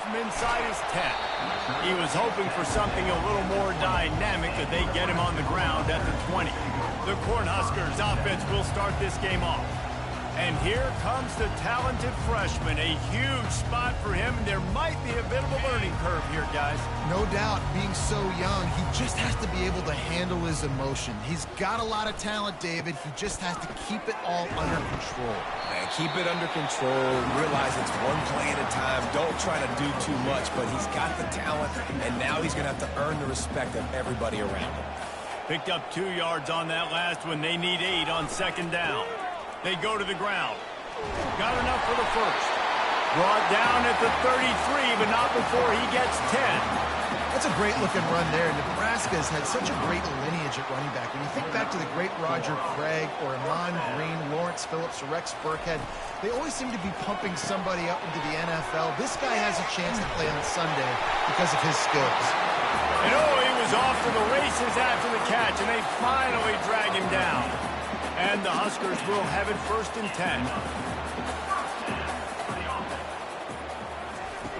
from inside his 10. He was hoping for something a little more dynamic, but they get him on the ground at the 20. The Cornhuskers offense will start this game off. And here comes the talented freshman. A huge spot for him. There might be a bit of a learning curve here, guys. No doubt, being so young, he just has to be able to handle his emotion. He's got a lot of talent, David. He just has to keep it all under control. Man, keep it under control. Realize it's one play at a time. Don't try to do too much, but he's got the talent, and now he's going to have to earn the respect of everybody around him. Picked up 2 yards on that last one. They need 8 on second down. They go to the ground. Got enough for the first. Brought down at the 33, but not before he gets 10. That's a great-looking run there. Nebraska has had such a great lineage at running back. When you think back to the great Roger Craig or Amon Green, Lawrence Phillips, or Rex Burkhead, they always seem to be pumping somebody up into the NFL. This guy has a chance to play on Sunday because of his skills. And he was off to the races after the catch, and they finally drag him down. And the Huskers will have it 1st and 10.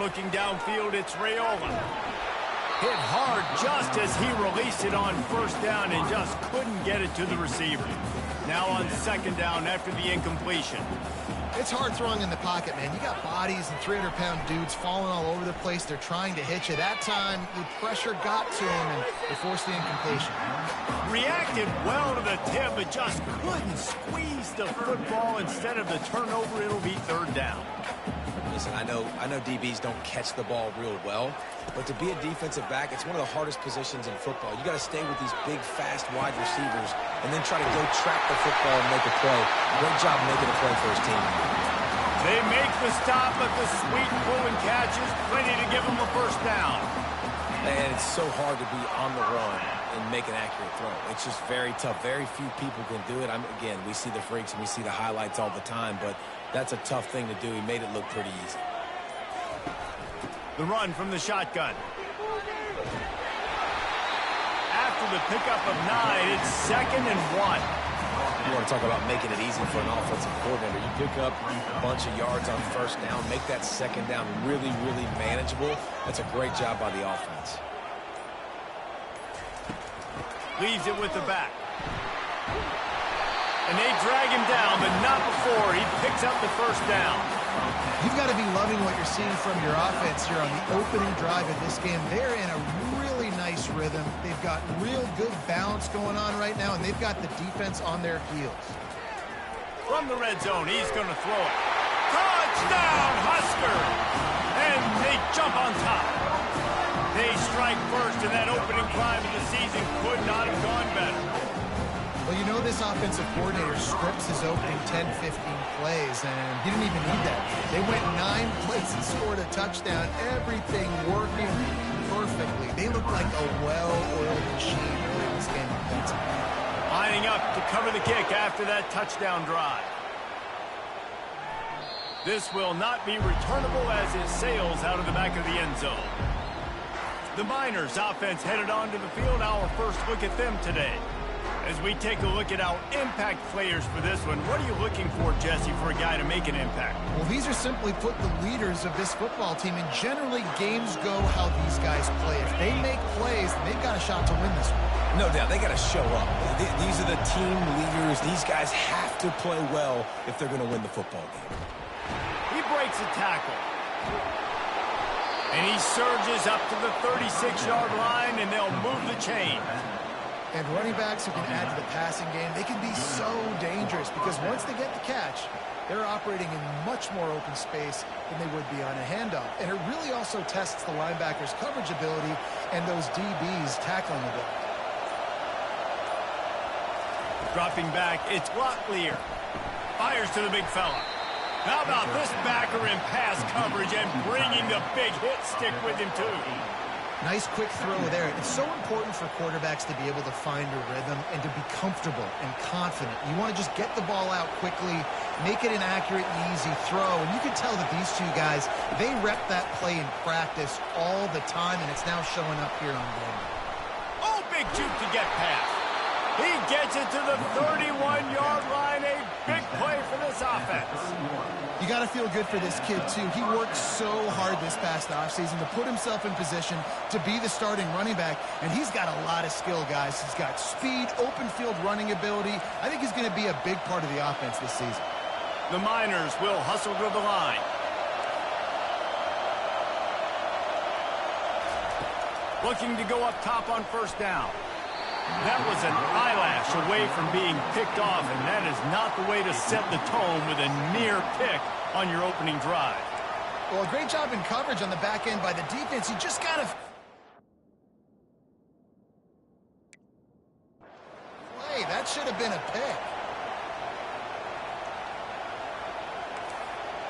Looking downfield, it's Rayola. Hit hard just as he released it on 1st down and just couldn't get it to the receiver. Now on 2nd down after the incompletion. It's hard throwing in the pocket, man. You got bodies and 300-pound dudes falling all over the place. They're trying to hit you. That time, the pressure got to him, and they forced the incompletion. Reacted well to the tip, but just couldn't squeeze the football. Instead of the turnover, it'll be 3rd down. Listen, I know DBs don't catch the ball real well, but to be a defensive back, it's one of the hardest positions in football. You got to stay with these big, fast wide receivers and then try to go track the football and make a play. Great job making a play for his team. They make the stop, but the sweet pulling catch is plenty to give them a 1st down. Man, it's so hard to be on the run and make an accurate throw. It's just very tough. Very few people can do it. Again, we see the freaks and we see the highlights all the time, but that's a tough thing to do. He made it look pretty easy. The run from the shotgun. After the pickup of 9, it's 2nd and 1. You want to talk about making it easy for an offensive coordinator. You pick up a bunch of yards on 1st down, make that 2nd down really, really manageable. That's a great job by the offense. Leaves it with the back. And they drag him down, but not before he picks up the 1st down. You've got to be loving what you're seeing from your offense here on the opening drive of this game. They're in a really nice rhythm. They've got real good balance going on right now, and they've got the defense on their heels. From the red zone, he's going to throw it. Touchdown, Husker! And they jump on top. They strike first, and that opening drive of the season could not have gone better. Well, you know this offensive coordinator scripts his opening 10, 15 plays, and he didn't even need that. They went 9 plays and scored a touchdown. Everything working perfectly. They look like a well-oiled machine in this game offensively. Lining up to cover the kick after that touchdown drive. This will not be returnable as it sails out of the back of the end zone. The Miners offense headed onto the field. Our first look at them today. As we take a look at our impact players for this one, what are you looking for, Jesse, for a guy to make an impact? Well, these are simply put the leaders of this football team, and generally games go how these guys play. If they make plays, they've got a shot to win this one. No doubt, they got to show up. These are the team leaders. These guys have to play well if they're going to win the football game. He breaks a tackle. And he surges up to the 36-yard line, and they'll move the chain. And running backs who can add to the passing game, they can be so dangerous because once they get the catch, they're operating in much more open space than they would be on a handoff. And it really also tests the linebackers' coverage ability and those DBs' tackling ability. Dropping back, it's Locklear. Fires to the big fella. How about this backer in pass coverage and bringing the big hit stick with him, too? Nice quick throw there. It's so important for quarterbacks to be able to find a rhythm and to be comfortable and confident. You want to just get the ball out quickly, make it an accurate, easy throw. And you can tell that these two guys, they rep that play in practice all the time, and it's now showing up here on game. Oh, big juke to get past. He gets it to the 31-yard line. A big play for this this offense. You got to feel good for this kid, too. He worked so hard this past offseason to put himself in position to be the starting running back, and he's got a lot of skill, guys. He's got speed, open field running ability. I think he's going to be a big part of the offense this season. The Miners will hustle to the line. Looking to go up top on first down. That was an eyelash away from being picked off, and that is not the way to set the tone with a near pick on your opening drive. Well, a great job in coverage on the back end by the defense. You just got to play. That should have been a pick.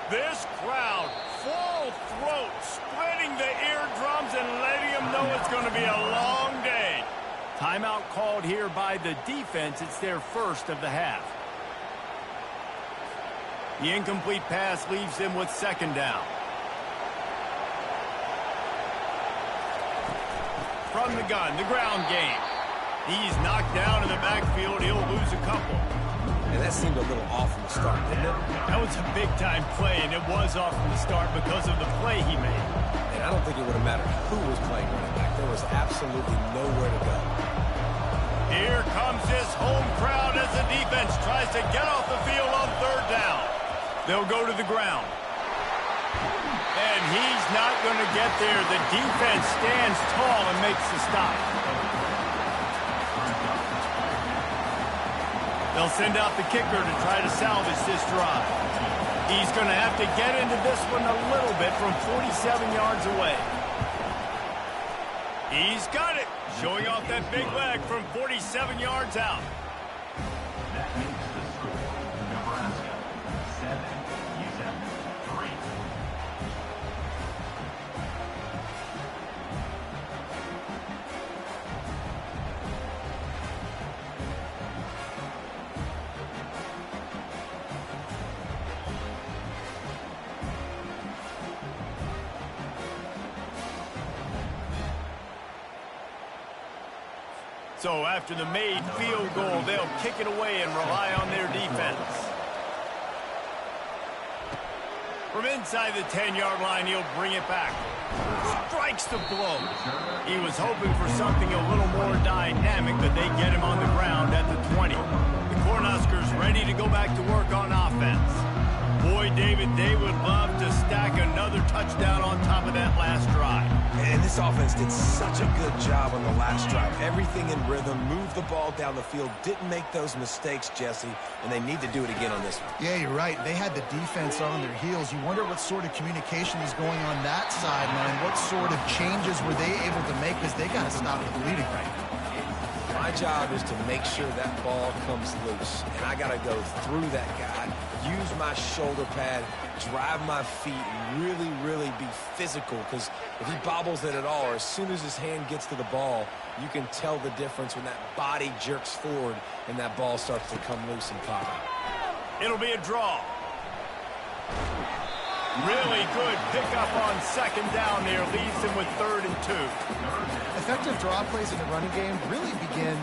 This crowd, full throat, splitting the eardrums and letting them know it's going to be a long day. Timeout called here by the defense. It's their first of the half. The incomplete pass leaves them with second down. From the gun, the ground game. He's knocked down in the backfield. He'll lose a couple. And that seemed a little off from the start, didn't it? That was a big-time play, and it was off from the start because of the play he made. And I don't think it would have mattered who was playing running back. There was absolutely nowhere to go. Here comes this home crowd as the defense tries to get off the field on third down. They'll go to the ground. And he's not going to get there. The defense stands tall and makes the stop. They'll send out the kicker to try to salvage this drive. He's going to have to get into this one a little bit from 47 yards away. He's got it. Showing off that big leg from 47 yards out. That makes the score Nebraska 7-3. So after the made field goal, they'll kick it away and rely on their defense. From inside the 10-yard line, he'll bring it back. Strikes the blow. He was hoping for something a little more dynamic, but they get him on the ground at the 20. The Cornhuskers ready to go back to work on offense. Boy, David, they would love to stack another touchdown on top of that last drive. And this offense did such a good job on the last drive. Everything in rhythm, moved the ball down the field, didn't make those mistakes, Jesse, and they need to do it again on this one. Yeah, you're right. They had the defense on their heels. You wonder what sort of communication is going on that sideline. What sort of changes were they able to make, because they got to stop the bleeding right now. My job is to make sure that ball comes loose, and I got to go through that guy, use my shoulder pad, drive my feet, and really, really be physical, because if he bobbles it at all, or as soon as his hand gets to the ball, you can tell the difference when that body jerks forward and that ball starts to come loose and pop out. It'll be a draw. Really good pickup on second down there. Leaves him with 3rd and 2. Effective draw plays in the running game really begin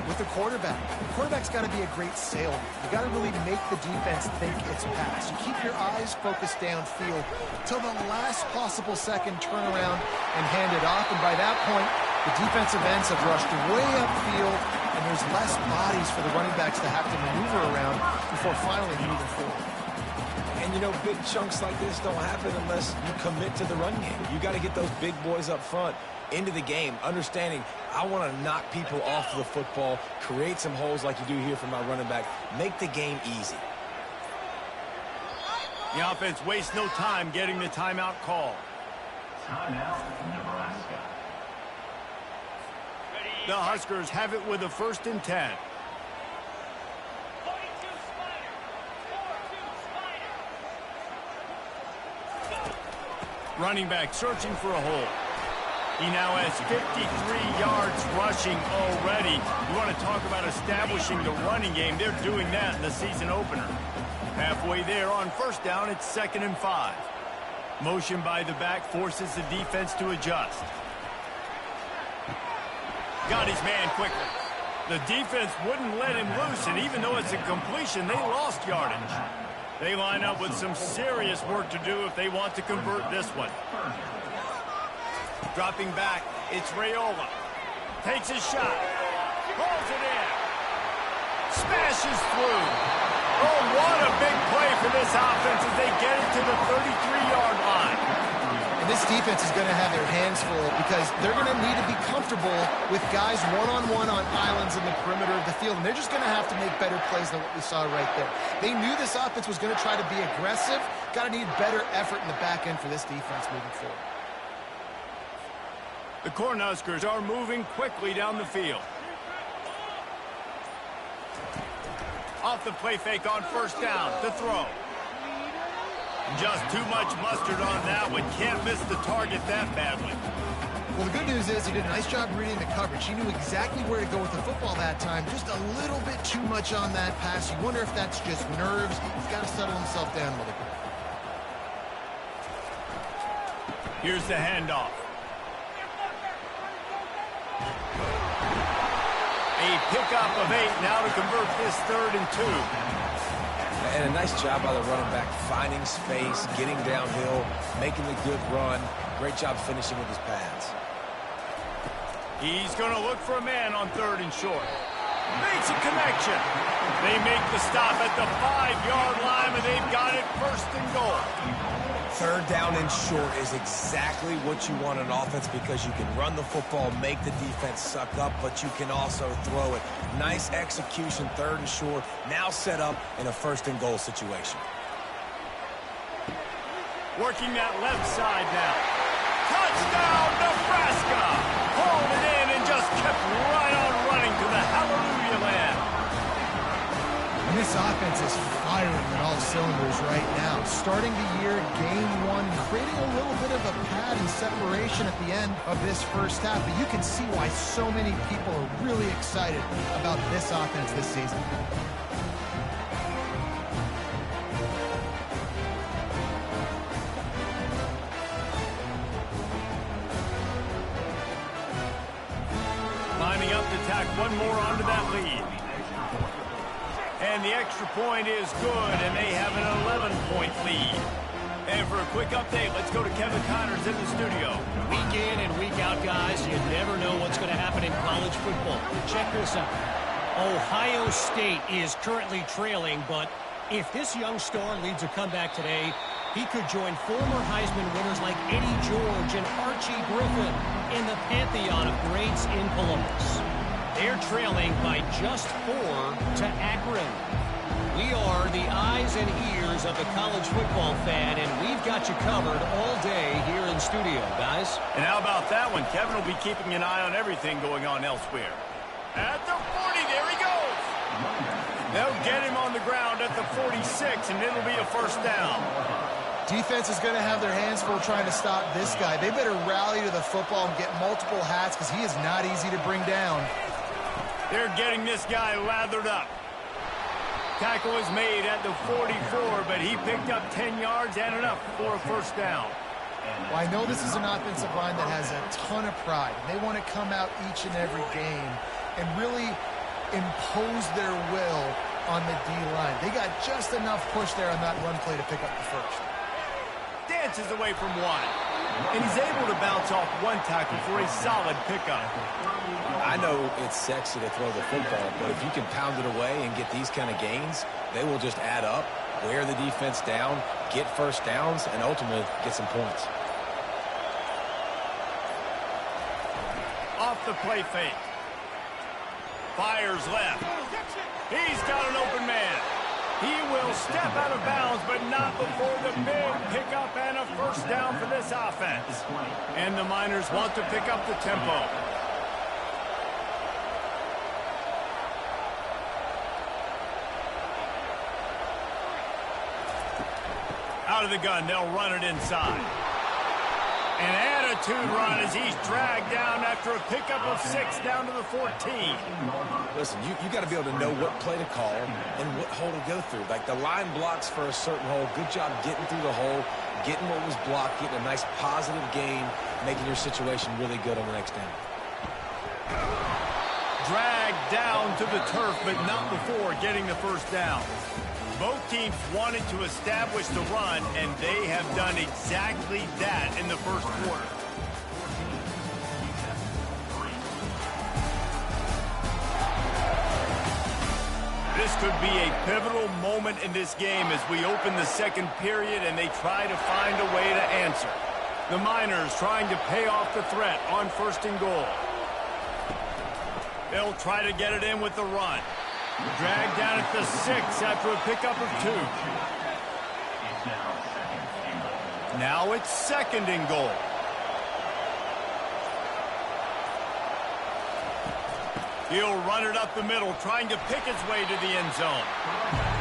with the quarterback. The quarterback's got to be a great salesman. You got to really make the defense think it's pass. You keep your eyes focused downfield till the last possible second, turn around and hand it off. And by that point, the defensive ends have rushed way upfield, and there's less bodies for the running backs to have to maneuver around before finally moving forward. And, you know, big chunks like this don't happen unless you commit to the run game. You got to get those big boys up front into the game, understanding I want to knock people off the football, create some holes like you do here for my running back, make the game easy. The offense wastes no time getting the timeout call. Timeout, Nebraska. The Huskers have it with a 1st and 10. Running back searching for a hole. He now has 53 yards rushing already. You want to talk about establishing the running game. They're doing that in the season opener. Halfway there on first down, it's 2nd and 5. Motion by the back forces the defense to adjust. Got his man quickly. The defense wouldn't let him loose, and even though it's a completion, they lost yardage. They line up with some serious work to do if they want to convert this one. Dropping back, it's Raiola. Takes his shot. Pulls it in. Smashes through. Oh, what a big play for this offense as they get it to the 33-yard line. And this defense is going to have their hands full because they're going to need to be comfortable with guys one-on-one on islands in the perimeter of the field. And they're just going to have to make better plays than what we saw right there. They knew this offense was going to try to be aggressive. Got to need better effort in the back end for this defense moving forward. The Cornhuskers are moving quickly down the field. Off the play fake on first down to throw. Just too much mustard on that one. Can't miss the target that badly. Well, the good news is he did a nice job reading the coverage. He knew exactly where to go with the football that time. Just a little bit too much on that pass. You wonder if that's just nerves. He's got to settle himself down a little bit. Here's the handoff. A pickup of 8 now to convert this 3rd and 2. And a nice job by the running back, finding space, getting downhill, making a good run. Great job finishing with his pads. He's going to look for a man on 3rd and short. Makes a connection. They make the stop at the 5-yard line, and they've got it 1st and goal. 3rd down and short is exactly what you want on offense because you can run the football, make the defense suck up, but you can also throw it. Nice execution, 3rd and short, now set up in a 1st and goal situation. Working that left side now. Touchdown, Nebraska! Pulled it in and just kept right on running to the hallelujah land. And this offense is firing on all cylinders right now. Starting the year, game 1, creating a little bit of a pad and separation at the end of this first half. But you can see why so many people are really excited about this offense this season. Lining up to tack one more onto that lead. And the extra point is good, and they have an 11-point lead. And for a quick update, let's go to Kevin Connors in the studio. Week in and week out, guys, you never know what's going to happen in college football. Check this out. Ohio State is currently trailing, but if this young star leads a comeback today, he could join former Heisman winners like Eddie George and Archie Griffin in the pantheon of greats in Columbus. They're trailing by just 4 to Akron. We are the eyes and ears of the college football fan, and we've got you covered all day here in studio, guys. And how about that one? Kevin will be keeping an eye on everything going on elsewhere. At the 40, there he goes. They'll get him on the ground at the 46, and it'll be a 1st down. Defense is going to have their hands full trying to stop this guy. They better rally to the football and get multiple hats because he is not easy to bring down. They're getting this guy lathered up. Tackle was made at the 44, but he picked up 10 yards and enough for a 1st down. Well, I know this is an offensive line that has a ton of pride. They want to come out each and every game and really impose their will on the D-line. They got just enough push there on that run play to pick up the 1st. Dances away from one. And he's able to bounce off one tackle for a solid pickup. I know it's sexy to throw the football, but if you can pound it away and get these kind of gains, they will just add up, wear the defense down, get 1st downs, and ultimately get some points. Off the play fake. Fires left. He's got an open man. He will step out of bounds, but not before the big pickup and a 1st down for this offense. And the Miners want to pick up the tempo. Out of the gun, they'll run it inside. An attitude run as he's dragged down after a pickup of 6 down to the 14. Listen, you got to be able to know what play to call and what hole to go through. Like the line blocks for a certain hole. Good job getting through the hole, getting what was blocked, getting a nice positive gain, making your situation really good on the next down. Dragged down to the turf, but not before getting the 1st down. Both teams wanted to establish the run, and they have done exactly that in the first quarter. This could be a pivotal moment in this game as we open the second period and they try to find a way to answer. The Miners trying to pay off the threat on 1st and goal. They'll try to get it in with the run. Dragged down at the 6 after a pickup of 2. Now it's 2nd and goal. He'll run it up the middle, trying to pick his way to the end zone.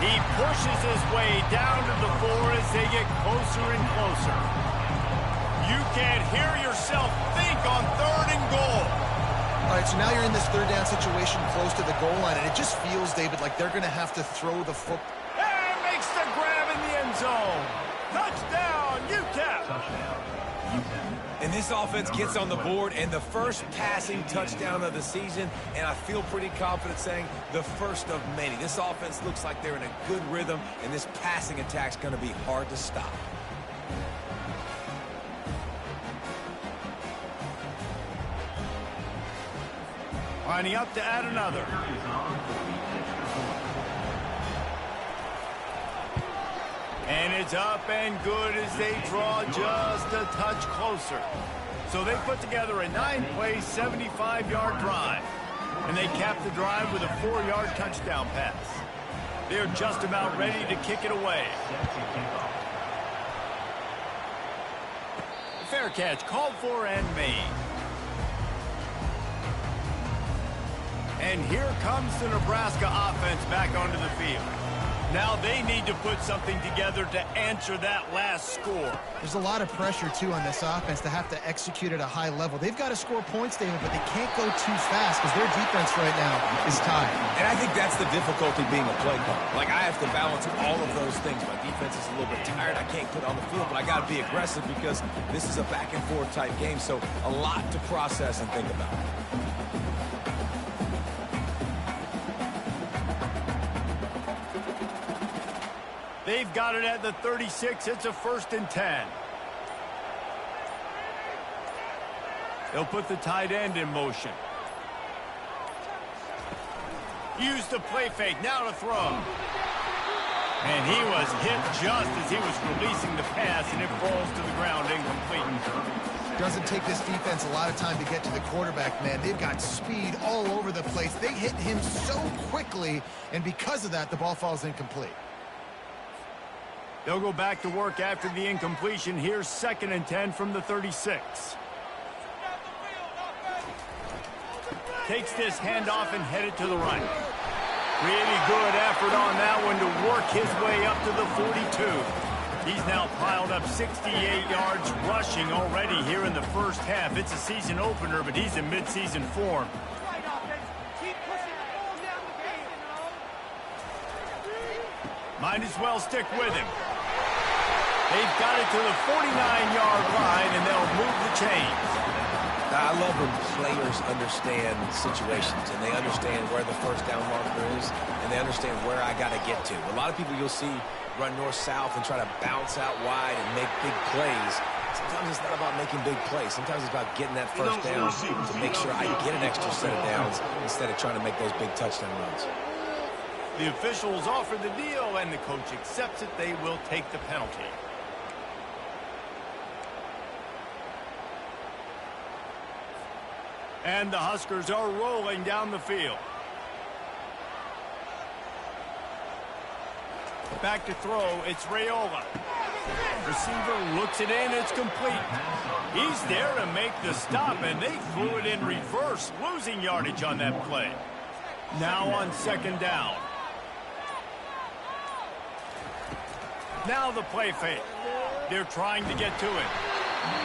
He pushes his way down to the 4 as they get closer and closer. You can't hear yourself think on 3rd and goal. All right, so now you're in this 3rd down situation close to the goal line, and it just feels, David, like they're going to have to throw the football. And makes the grab in the end zone. Touchdown, UTEP. Touchdown, UTEP. And this offense gets on the board, and the first passing touchdown of the season, and I feel pretty confident saying the first of many. This offense looks like they're in a good rhythm, and this passing attack's going to be hard to stop. Lining up to add another. And it's up and good as they draw just a touch closer. So they put together a 9-play, 75-yard drive. And they cap the drive with a 4-yard touchdown pass. They're just about ready to kick it away. Fair catch called for and made. And here comes the Nebraska offense back onto the field. Now they need to put something together to answer that last score. There's a lot of pressure, too, on this offense to have to execute at a high level. They've got to score points, David, but they can't go too fast because their defense right now is tied. And I think that's the difficulty being a play caller. Like, I have to balance all of those things. My defense is a little bit tired. I can't put it on the field, but I got to be aggressive because this is a back-and-forth type game, so a lot to process and think about. They've got it at the 36. It's a 1st and 10. They'll put the tight end in motion. Use the play fake. Now to throw. And he was hit just as he was releasing the pass, and it falls to the ground incomplete. Doesn't take this defense a lot of time to get to the quarterback, man. They've got speed all over the place. They hit him so quickly, and because of that, the ball falls incomplete. They'll go back to work after the incompletion. Here's 2nd and 10 from the 36. Takes this handoff and headed to the right. Really good effort on that one to work his way up to the 42. He's now piled up 68 yards rushing already here in the first half. It's a season opener, but he's in midseason form. Might as well stick with him. They've got it to the 49-yard line, and they'll move the chains. Now, I love when players understand situations, and they understand where the first down marker is, and they understand where I got to get to. A lot of people you'll see run north-south and try to bounce out wide and make big plays. Sometimes it's not about making big plays. Sometimes it's about getting that first down to make sure I get an extra set of downs instead of trying to make those big touchdown runs. The officials offer the deal, and the coach accepts it. They will take the penalty. And the Huskers are rolling down the field. Back to throw, it's Raiola. Receiver looks it in, it's complete. He's there to make the stop, and they threw it in reverse, losing yardage on that play. Now on 2nd down. Now the play fake. They're trying to get to it.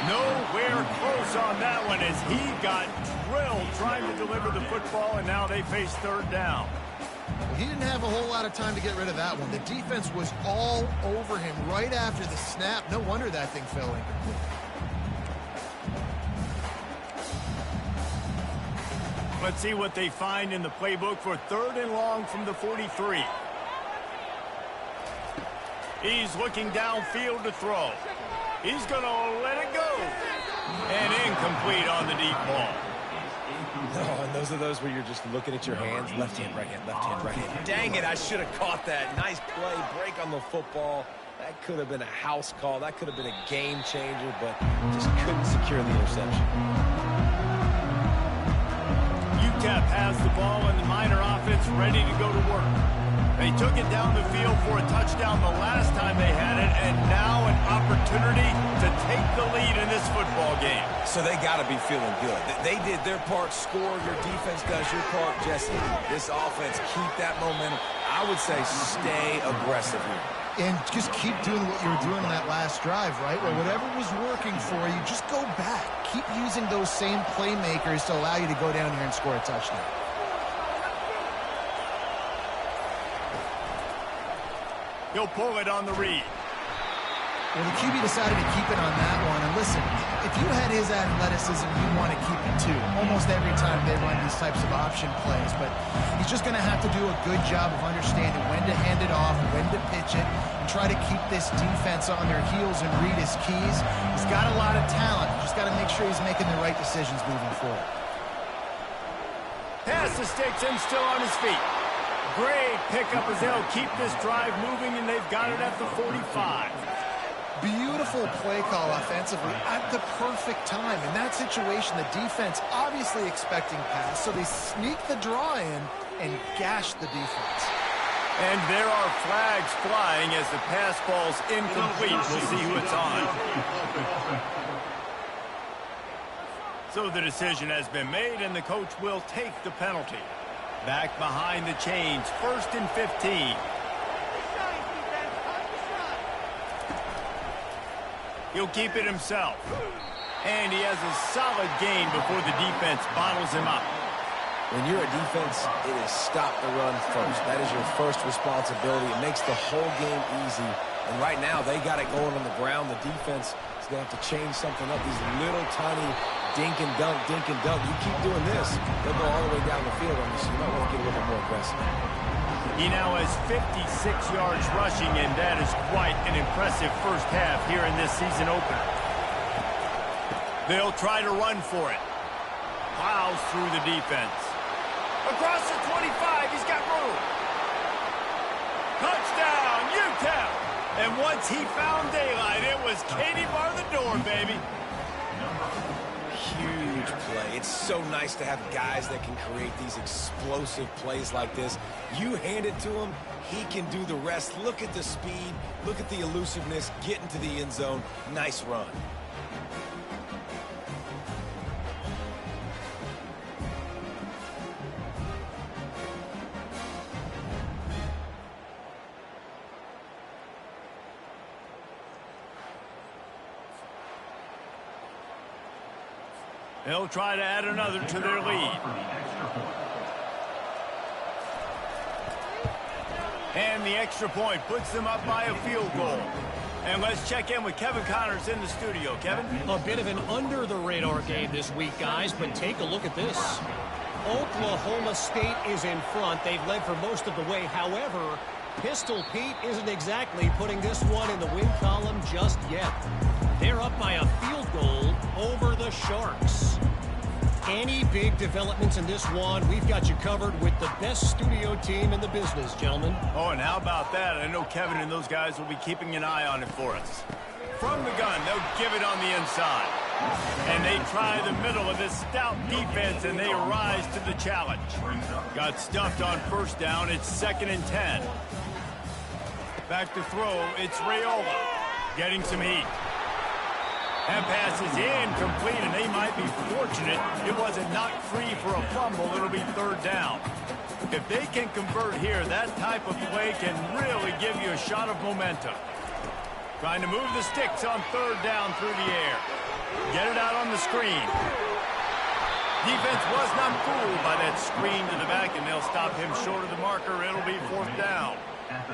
Nowhere close on that one as he got drilled trying to deliver the football, and now they face 3rd down. He didn't have a whole lot of time to get rid of that one. The defense was all over him right after the snap. No wonder that thing fell incomplete. Let's see what they find in the playbook for 3rd and long from the 43. He's looking downfield to throw. He's going to let it go. And incomplete on the deep ball. Oh, and those are those where you're just looking at your hands. Left hand, right hand, left hand, right hand. Dang it, I should have caught that. Nice play, break on the football. That could have been a house call. That could have been a game changer, but just couldn't secure the interception. UTEP has the ball and the Miner offense ready to go to work. They took it down the field for a touchdown the last time they had it, and now an opportunity to take the lead in this football game. So they got to be feeling good. They did their part, score. Your defense does your part, Jesse. This offense, keep that momentum. I would say stay aggressive here. And just keep doing what you were doing in that last drive, right? Where whatever was working for you, just go back. Keep using those same playmakers to allow you to go down here and score a touchdown. He'll pull it on the read. Well, the QB decided to keep it on that one. And listen, if you had his athleticism, you'd want to keep it too. Almost every time they run these types of option plays. But he's just going to have to do a good job of understanding when to hand it off, when to pitch it, and try to keep this defense on their heels and read his keys. He's got a lot of talent. Just got to make sure he's making the right decisions moving forward. Pass the sticks and still on his feet. Great pickup as they'll keep this drive moving, and they've got it at the 45. Beautiful play call offensively at the perfect time. In that situation, the defense obviously expecting pass, so they sneak the draw in and gash the defense. And there are flags flying as the pass ball's incomplete. We'll see who it's on. So the decision has been made, and the coach will take the penalty. Back behind the chains, 1st and 15. He'll keep it himself. And he has a solid gain before the defense bottles him up. When you're a defense, it is stop the run first. That is your first responsibility. It makes the whole game easy. And right now, they got it going on the ground. The defense is going to have to change something up. These little tiny dink and dunk, dink and dunk. You keep doing this, they'll go all the way down the field on you, so you might want to get a little bit more aggressive. He now has 56 yards rushing, and that is quite an impressive first half here in this season opener. They'll try to run for it. Plows through the defense. Across the 25, he's got room. Touchdown, UTEP! And once he found daylight, it was Katie bar the door, baby. Huge play. It's so nice to have guys that can create these explosive plays like this. You hand it to him, he can do the rest. Look at the speed. Look at the elusiveness. Get into the end zone. Nice run. They'll try to add another to their lead. And the extra point puts them up by a field goal. And let's check in with Kevin Connors in the studio. Kevin? A bit of an under-the-radar game this week, guys, but take a look at this. Oklahoma State is in front. They've led for most of the way. However, Pistol Pete isn't exactly putting this one in the win column just yet. They're up by a field goal over the Sharks. Any big developments in this one, we've got you covered with the best studio team in the business, gentlemen. Oh, and how about that? I know Kevin and those guys will be keeping an eye on it for us. From the gun, they'll give it on the inside. And they try the middle of this stout defense, and they rise to the challenge. Got stuffed on first down. It's 2nd and 10. Back to throw. It's Raiola getting some heat. That pass is incomplete, and they might be fortunate it wasn't knocked free for a fumble. It'll be 3rd down. If they can convert here, that type of play can really give you a shot of momentum. Trying to move the sticks on 3rd down through the air. Get it out on the screen. Defense was not fooled by that screen to the back, and they'll stop him short of the marker. It'll be 4th down.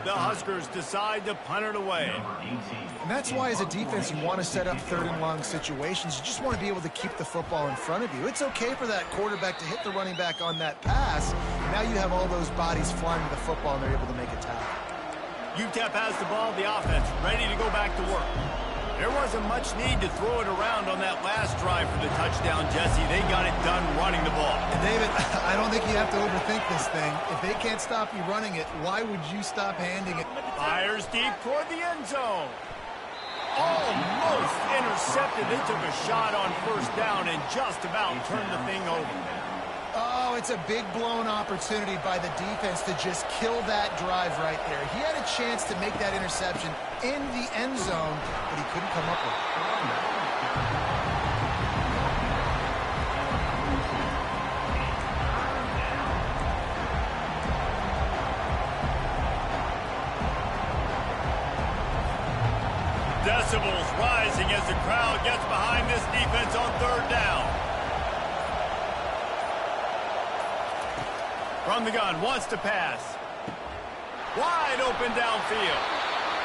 The Huskers decide to punt it away. And that's why, as a defense, you want to set up 3rd and long situations. You just want to be able to keep the football in front of you. It's okay for that quarterback to hit the running back on that pass. Now you have all those bodies flying to the football, and they're able to make a tackle. UTEP has the ball, the offense ready to go back to work. There wasn't much need to throw it around on that last drive for the touchdown, Jesse. They got it done running the ball. And David, I don't think you have to overthink this thing. If they can't stop you running it, why would you stop handing it? Fires deep toward the end zone. Almost intercepted. They took a shot on first down and just about turned the thing over. Oh, it's a big blown opportunity by the defense to just kill that drive right there. He had a chance to make that interception in the end zone, but he couldn't come up with it. Decibels rising as the crowd gets behind this defense on third down. From the gun, wants to pass. Wide open downfield.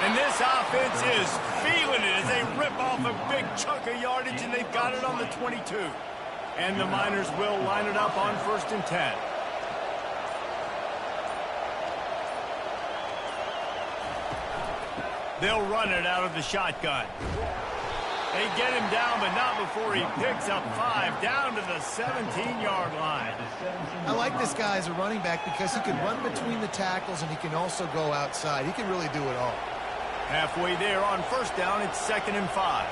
And this offense is feeling it as they rip off a big chunk of yardage, and they've got it on the 22. And the Miners will line it up on 1st and 10. They'll run it out of the shotgun. They get him down, but not before he picks up 5 down to the 17-yard line. I like this guy as a running back because he can run between the tackles and he can also go outside. He can really do it all. Halfway there on first down, it's 2nd and 5.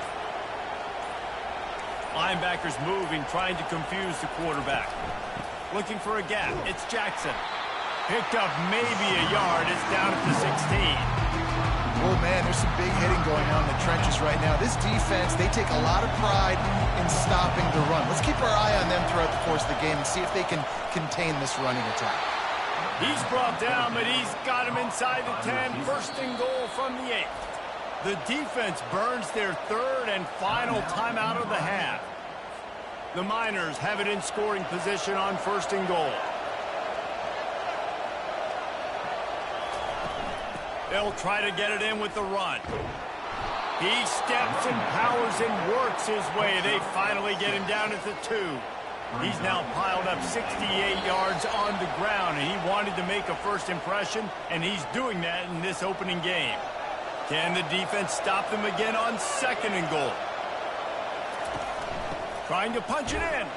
Linebackers moving, trying to confuse the quarterback. Looking for a gap. It's Jackson. Picked up maybe a yard. It's down at the 16. Oh, man, there's some big hitting going on in the trenches right now. This defense, they take a lot of pride in stopping the run. Let's keep our eye on them throughout the course of the game and see if they can contain this running attack. He's brought down, but he's got him inside the 10. 1st and goal from the 8. The defense burns their 3rd and final timeout of the half. The Miners have it in scoring position on 1st and goal. They'll try to get it in with the run. He steps and powers and works his way. They finally get him down at the 2. He's now piled up 68 yards on the ground, and he wanted to make a first impression, and he's doing that in this opening game. Can the defense stop them again on 2nd and goal? Trying to punch it in.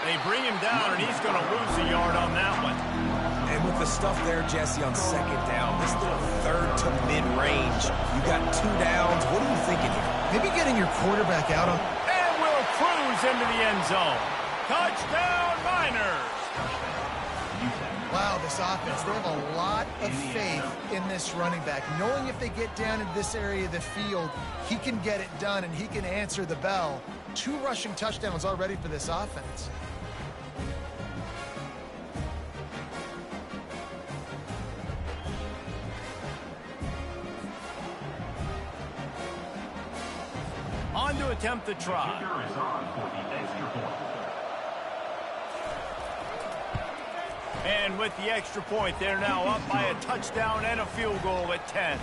They bring him down, and he's going to lose a yard on that one. And with the stuff there, Jesse, on 2nd down, this little 3rd to mid-range, you got 2 downs. What are you thinking here? Maybe getting your quarterback out on... And will cruise into the end zone. Touchdown, Miners! Wow, this offense, they have a lot of faith in this running back. Knowing if they get down in this area of the field, he can get it done and he can answer the bell. 2 rushing touchdowns already for this offense. On to attempt the try. Kicker is on for the extra point. And with the extra point, they're now up by a touchdown and a field goal at 10.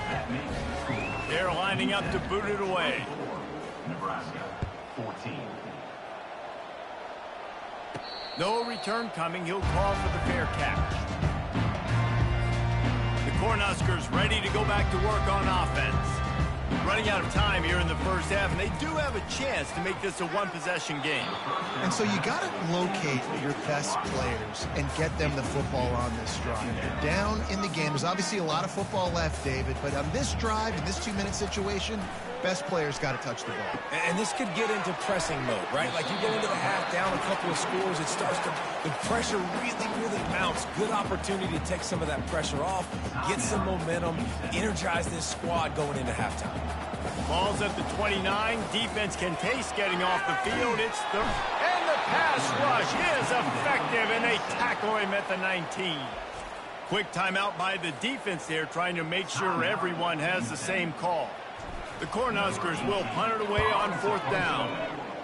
That makes the score. They're lining up to boot it away. Nebraska, 14. No return coming. He'll call for the fair catch. The Cornhuskers ready to go back to work on offense. Running out of time here in the first half, and they do have a chance to make this a one-possession game. And so you got to locate your best players and get them the football on this drive. They're down in the game. There's obviously a lot of football left, David, but on this drive, in this 2-minute situation, best players got to touch the ball. And this could get into pressing mode, right? Like you go into the half down a couple of scores, it starts to, the pressure really mounts. Good opportunity to take some of that pressure off, get some momentum, energize this squad going into halftime. Ball's at the 29. Defense can taste getting off the field. It's the... And the pass rush is effective, and they tackle him at the 19. Quick timeout by the defense there, trying to make sure everyone has the same call. The Cornhuskers will punt it away on 4th down.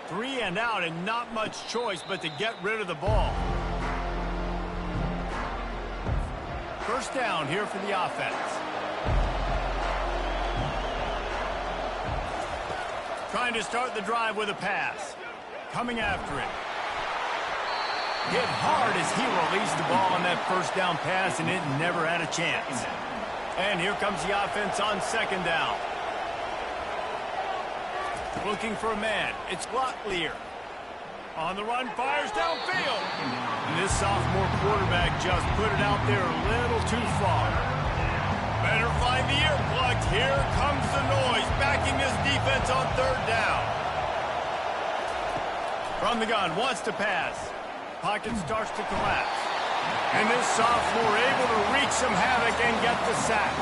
3 and out, and not much choice but to get rid of the ball. First down here for the offense. Trying to start the drive with a pass. Coming after it. Hit hard as he released the ball on that first down pass, and it never had a chance. And here comes the offense on second down. Looking for a man. It's Locklear. On the run, fires downfield. And this sophomore quarterback just put it out there a little too far. Better find the earplugs. Here comes the noise, backing this defense on third down. From the gun, wants to pass. Pocket starts to collapse. And this sophomore able to wreak some havoc and get the sack.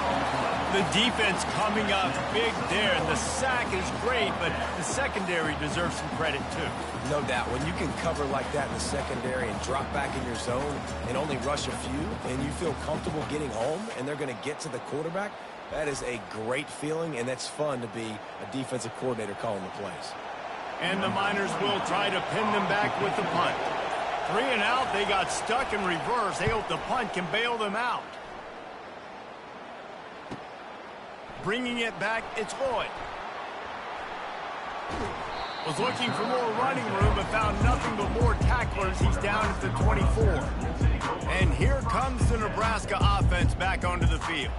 The defense coming up big there. And the sack is great, but the secondary deserves some credit too. No doubt. When you can cover like that in the secondary and drop back in your zone and only rush a few, and you feel comfortable getting home, and they're going to get to the quarterback, that is a great feeling, and that's fun to be a defensive coordinator calling the plays. And the Miners will try to pin them back with the punt. 3 and out, they got stuck in reverse. They hope the punt can bail them out. Bringing it back, it's Lloyd. Was looking for more running room, but found nothing but more tacklers. He's down at the 24. And here comes the Nebraska offense back onto the field.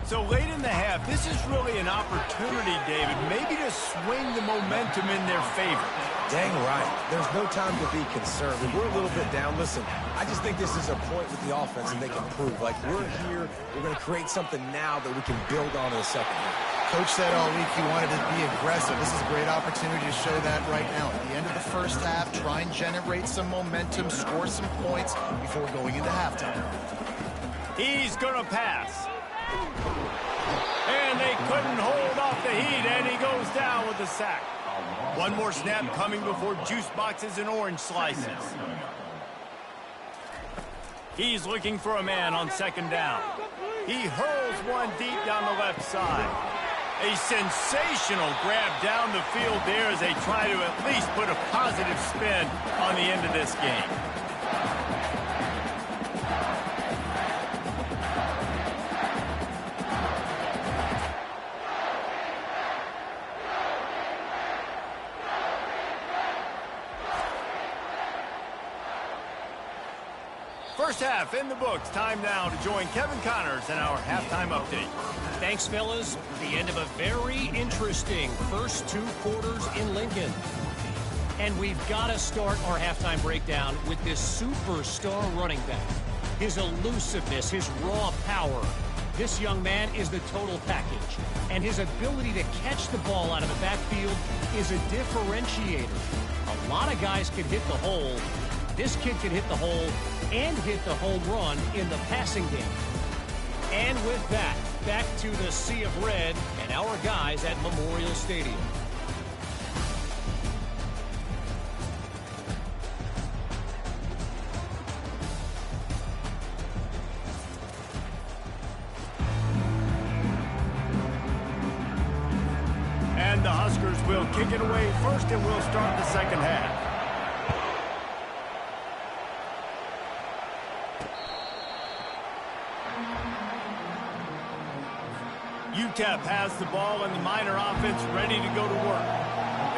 So late in the half, this is really an opportunity, David, maybe to swing the momentum in their favor. Dang right. There's no time to be concerned. If we're a little bit down, listen, I just think this is a point with the offense that they can prove. Like, we're here, we're going to create something now that we can build on in the second half. Coach said all week he wanted to be aggressive. This is a great opportunity to show that right now. At the end of the first half, try and generate some momentum, score some points before going into halftime. He's going to pass. And they couldn't hold off the heat, and he goes down with the sack. One more snap coming before juice boxes and orange slices. He's looking for a man on second down. He hurls one deep down the left side. A sensational grab down the field there as they try to at least put a positive spin on the end of this game. First half in the books. Time now to join Kevin Connors in our halftime update. Thanks, fellas. The end of a very interesting first 2 quarters in Lincoln. And we've got to start our halftime breakdown with this superstar running back. His elusiveness, his raw power. This young man is the total package. And his ability to catch the ball out of the backfield is a differentiator. A lot of guys can hit the hole. This kid can hit the hole and hit the home run in the passing game. And with that, back to the sea of red and our guys at Memorial Stadium. And the Huskers will kick it away first, and we'll start the second half. UTEP has the ball, and the Miner offense ready to go to work.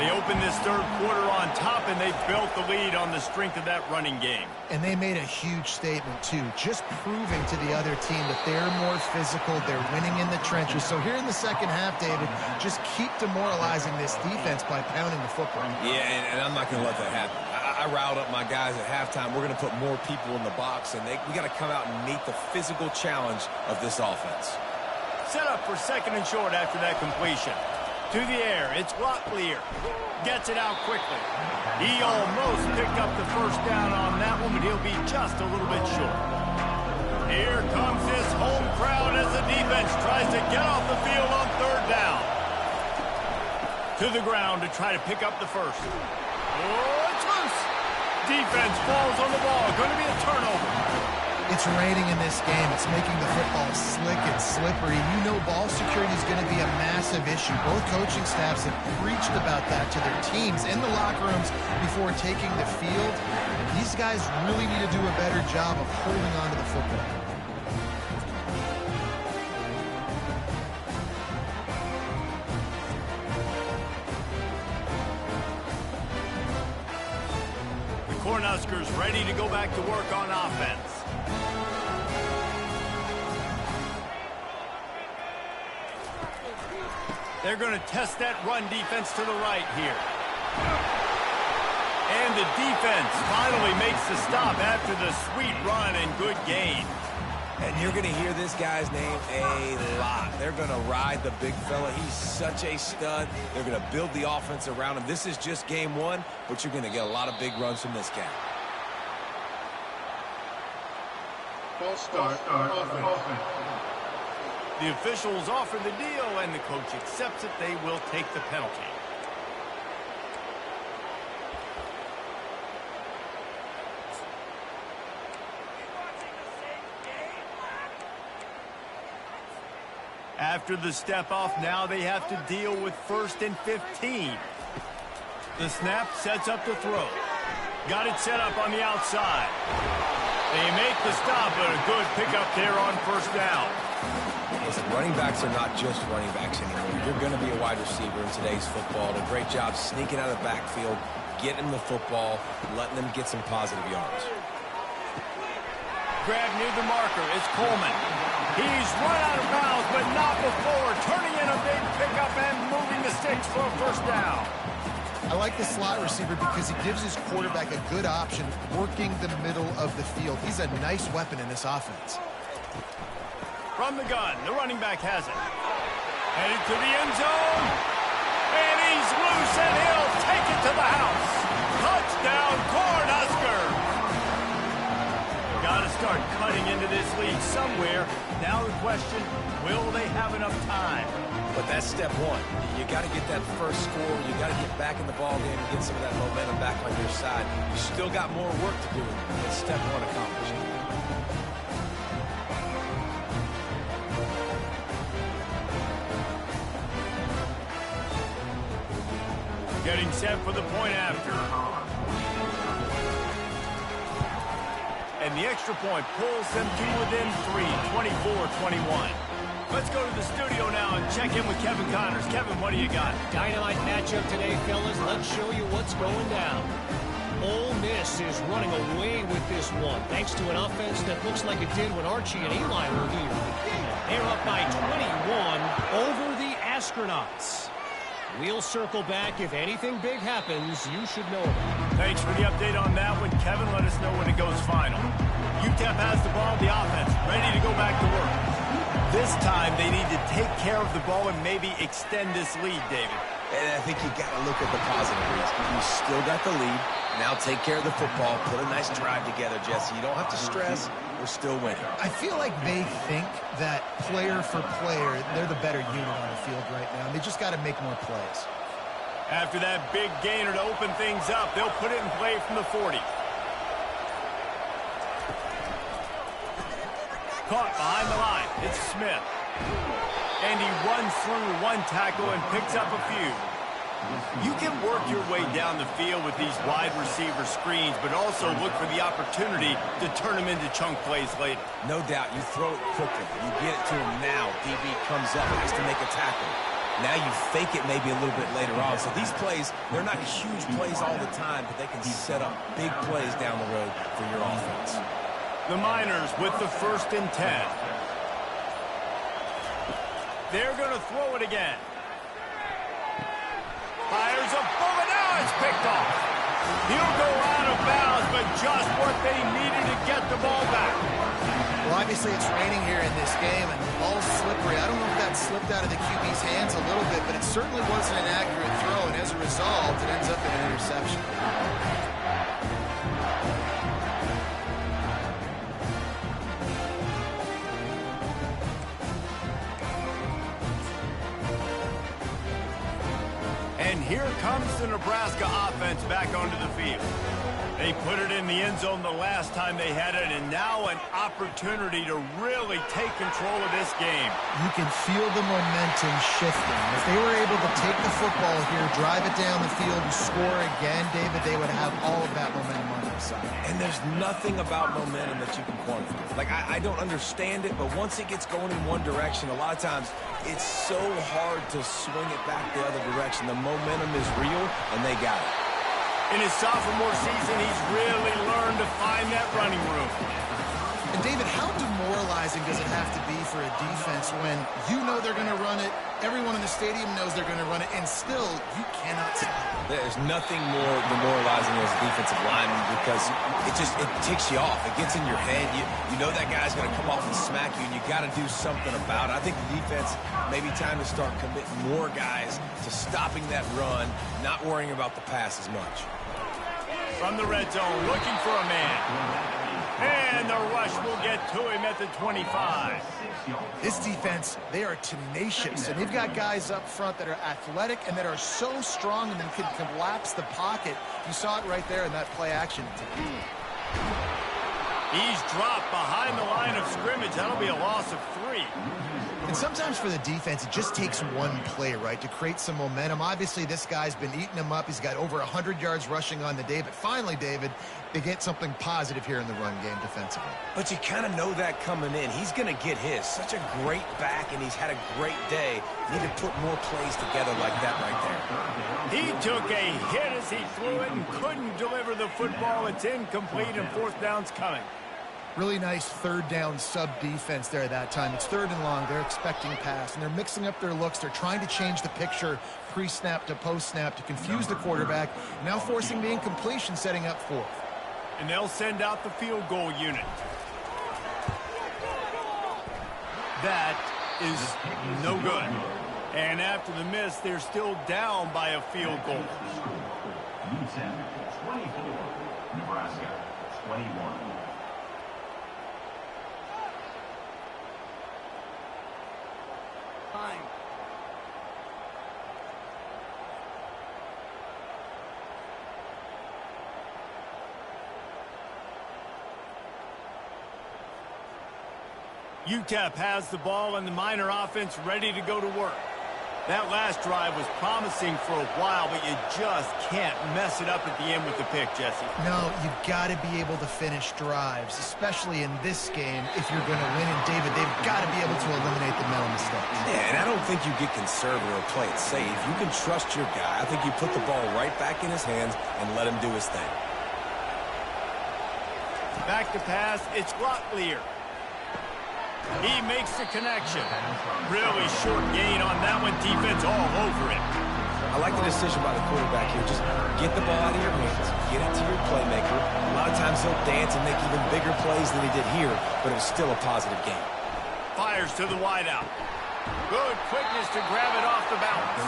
They open this third quarter on top, and they built the lead on the strength of that running game. And they made a huge statement, too, just proving to the other team that they're more physical, they're winning in the trenches. So here in the second half, David, just keep demoralizing this defense by pounding the football. Yeah, and I'm not going to let that happen. I riled up my guys at halftime. We're going to put more people in the box, and we got to come out and meet the physical challenge of this offense. Set up for second and short after that completion. To the air, it's Locklear. Gets it out quickly. He almost picked up the first down on that one, but he'll be just a little bit short. Here comes this home crowd as the defense tries to get off the field on third down. To the ground to try to pick up the first. Oh, it's loose. Defense falls on the ball. Going to be a turnover. It's raining in this game. It's making the football slick and slippery. You know ball security is going to be a massive issue. Both coaching staffs have preached about that to their teams in the locker rooms before taking the field. These guys really need to do a better job of holding on to the football. The Cornhuskers ready to go back to work on offense. They're going to test that run defense to the right here. And the defense finally makes the stop after the sweet run and good gain. And you're going to hear this guy's name a lot. They're going to ride the big fella. He's such a stud. They're going to build the offense around him. This is just game one, but you're going to get a lot of big runs from this guy. False start. Offense. The officials offer the deal, and the coach accepts it. They will take the penalty. After the step-off, now they have to deal with 1st and 15. The snap sets up the throw. Got it set up on the outside. They make the stop, but a good pickup there on 1st down. Listen, running backs are not just running backs anymore. You're going to be a wide receiver in today's football. A great job sneaking out of the backfield, getting the football, letting them get some positive yards. Grab near the marker. It's Coleman. He's run out of bounds, but not before turning in a big pickup and moving the sticks for a 1st down. I like the slot receiver because he gives his quarterback a good option working the middle of the field. He's a nice weapon in this offense. From the gun, the running back has it. Headed to the end zone. And he's loose, and he'll take it to the house. Touchdown, Cornhuskers! Got to start cutting into this lead somewhere. Now the question, will they have enough time? But that's step one. You got to get that first score. You got to get back in the ball game and get some of that momentum back on your side. You still got more work to do, but step one accomplished. Getting set for the point after. And the extra point pulls them to within 3, 24-21. Let's go to the studio now and check in with Kevin Connors. Kevin, what do you got? Dynamite matchup today, fellas. Let's show you what's going down. Ole Miss is running away with this one, thanks to an offense that looks like it did when Archie and Eli were here. They're up by 21 over the Astronauts. We'll circle back. If anything big happens, you should know about it. Thanks for the update on that one, Kevin. Let us know when it goes final. UTEP has the ball, the offense, ready to go back to work. This time, they need to take care of the ball and maybe extend this lead, David. And I think you got to look at the positive reason. You still got the lead. Now take care of the football. Put a nice drive together, Jesse. You don't have to stress. We're still winning. I feel like they think that player for player, they're the better unit on the field right now. And they just got to make more plays. After that big gainer to open things up, they'll put it in play from the 40. Caught behind the line. It's Smith. And he runs through one tackle and picks up a few. You can work your way down the field with these wide receiver screens, but also look for the opportunity to turn them into chunk plays later. No doubt. You throw it quickly. You get it to him now. DB comes up and has to make a tackle. Now you fake it maybe a little bit later on. So these plays, they're not huge plays all the time, but they can set up big plays down the road for your offense. The Miners with the 1st and 10. They're going to throw it again. Fires a bullet. Now it's picked off. He'll go out of bounds, but just what they needed to get the ball back. Well, obviously it's raining here in this game, and the ball's slippery. I don't know if that slipped out of the QB's hands a little bit, but it certainly wasn't an accurate throw, and as a result, it ends up in an interception. And here comes the Nebraska offense back onto the field. They put it in the end zone the last time they had it, and now an opportunity to really take control of this game. You can feel the momentum shifting. If they were able to take the football here, drive it down the field, and score again, David, they would have all of that momentum on their side. And there's nothing about momentum that you can quantify. Like, I don't understand it, but once it gets going in one direction, a lot of times it's so hard to swing it back the other direction. The momentum is real, and they got it. In his sophomore season, he's really learned to find that running room. And David, how demoralizing does it have to be for a defense when you know they're going to run it, everyone in the stadium knows they're going to run it, and still you cannot stop it? There's nothing more demoralizing as a defensive lineman because it ticks you off. It gets in your head. You know that guy's going to come off and smack you, and you got to do something about it. I think the defense maybe time to start committing more guys to stopping that run, not worrying about the pass as much. From the red zone, looking for a man. And the rush will get to him at the 25. This defense, they are tenacious, and they've got guys up front that are athletic and that are so strong and then can collapse the pocket. You saw it right there in that play action. He's dropped behind the line of scrimmage. That'll be a loss of 3. And sometimes for the defense, it just takes one play, right, to create some momentum. Obviously, this guy's been eating him up. He's got over 100 yards rushing on the day. But finally, David, they get something positive here in the run game defensively. But you kind of know that coming in. He's going to get his. Such a great back, and he's had a great day. Need to put more plays together like that right there. He took a hit as he threw it and couldn't deliver the football. It's incomplete, and 4th down's coming. Really nice 3rd down sub-defense there that time. It's 3rd and long. They're expecting pass, and they're mixing up their looks. They're trying to change the picture pre-snap to post-snap to confuse the quarterback, now forcing the incompletion, setting up 4th. And they'll send out the field goal unit. That is no good. And after the miss, they're still down by a field goal. 24, Nebraska, 21. UTEP has the ball and the Miner offense ready to go to work. That last drive was promising for a while, but you just can't mess it up at the end with the pick, Jesse. No, you've got to be able to finish drives, especially in this game if you're going to win. And, David, they've got to be able to eliminate the mental mistakes. Yeah, and I don't think you get conservative or play it safe. You can trust your guy. I think you put the ball right back in his hands and let him do his thing. Back to pass, it's Locklear. He makes the connection. Really short gain on that one. Defense all over it. I like the decision by the quarterback here. Just get the ball out of your hands. Get it to your playmaker. A lot of times he'll dance and make even bigger plays than he did here, but it was still a positive game. Fires to the wideout. Good quickness to grab it off the bounce.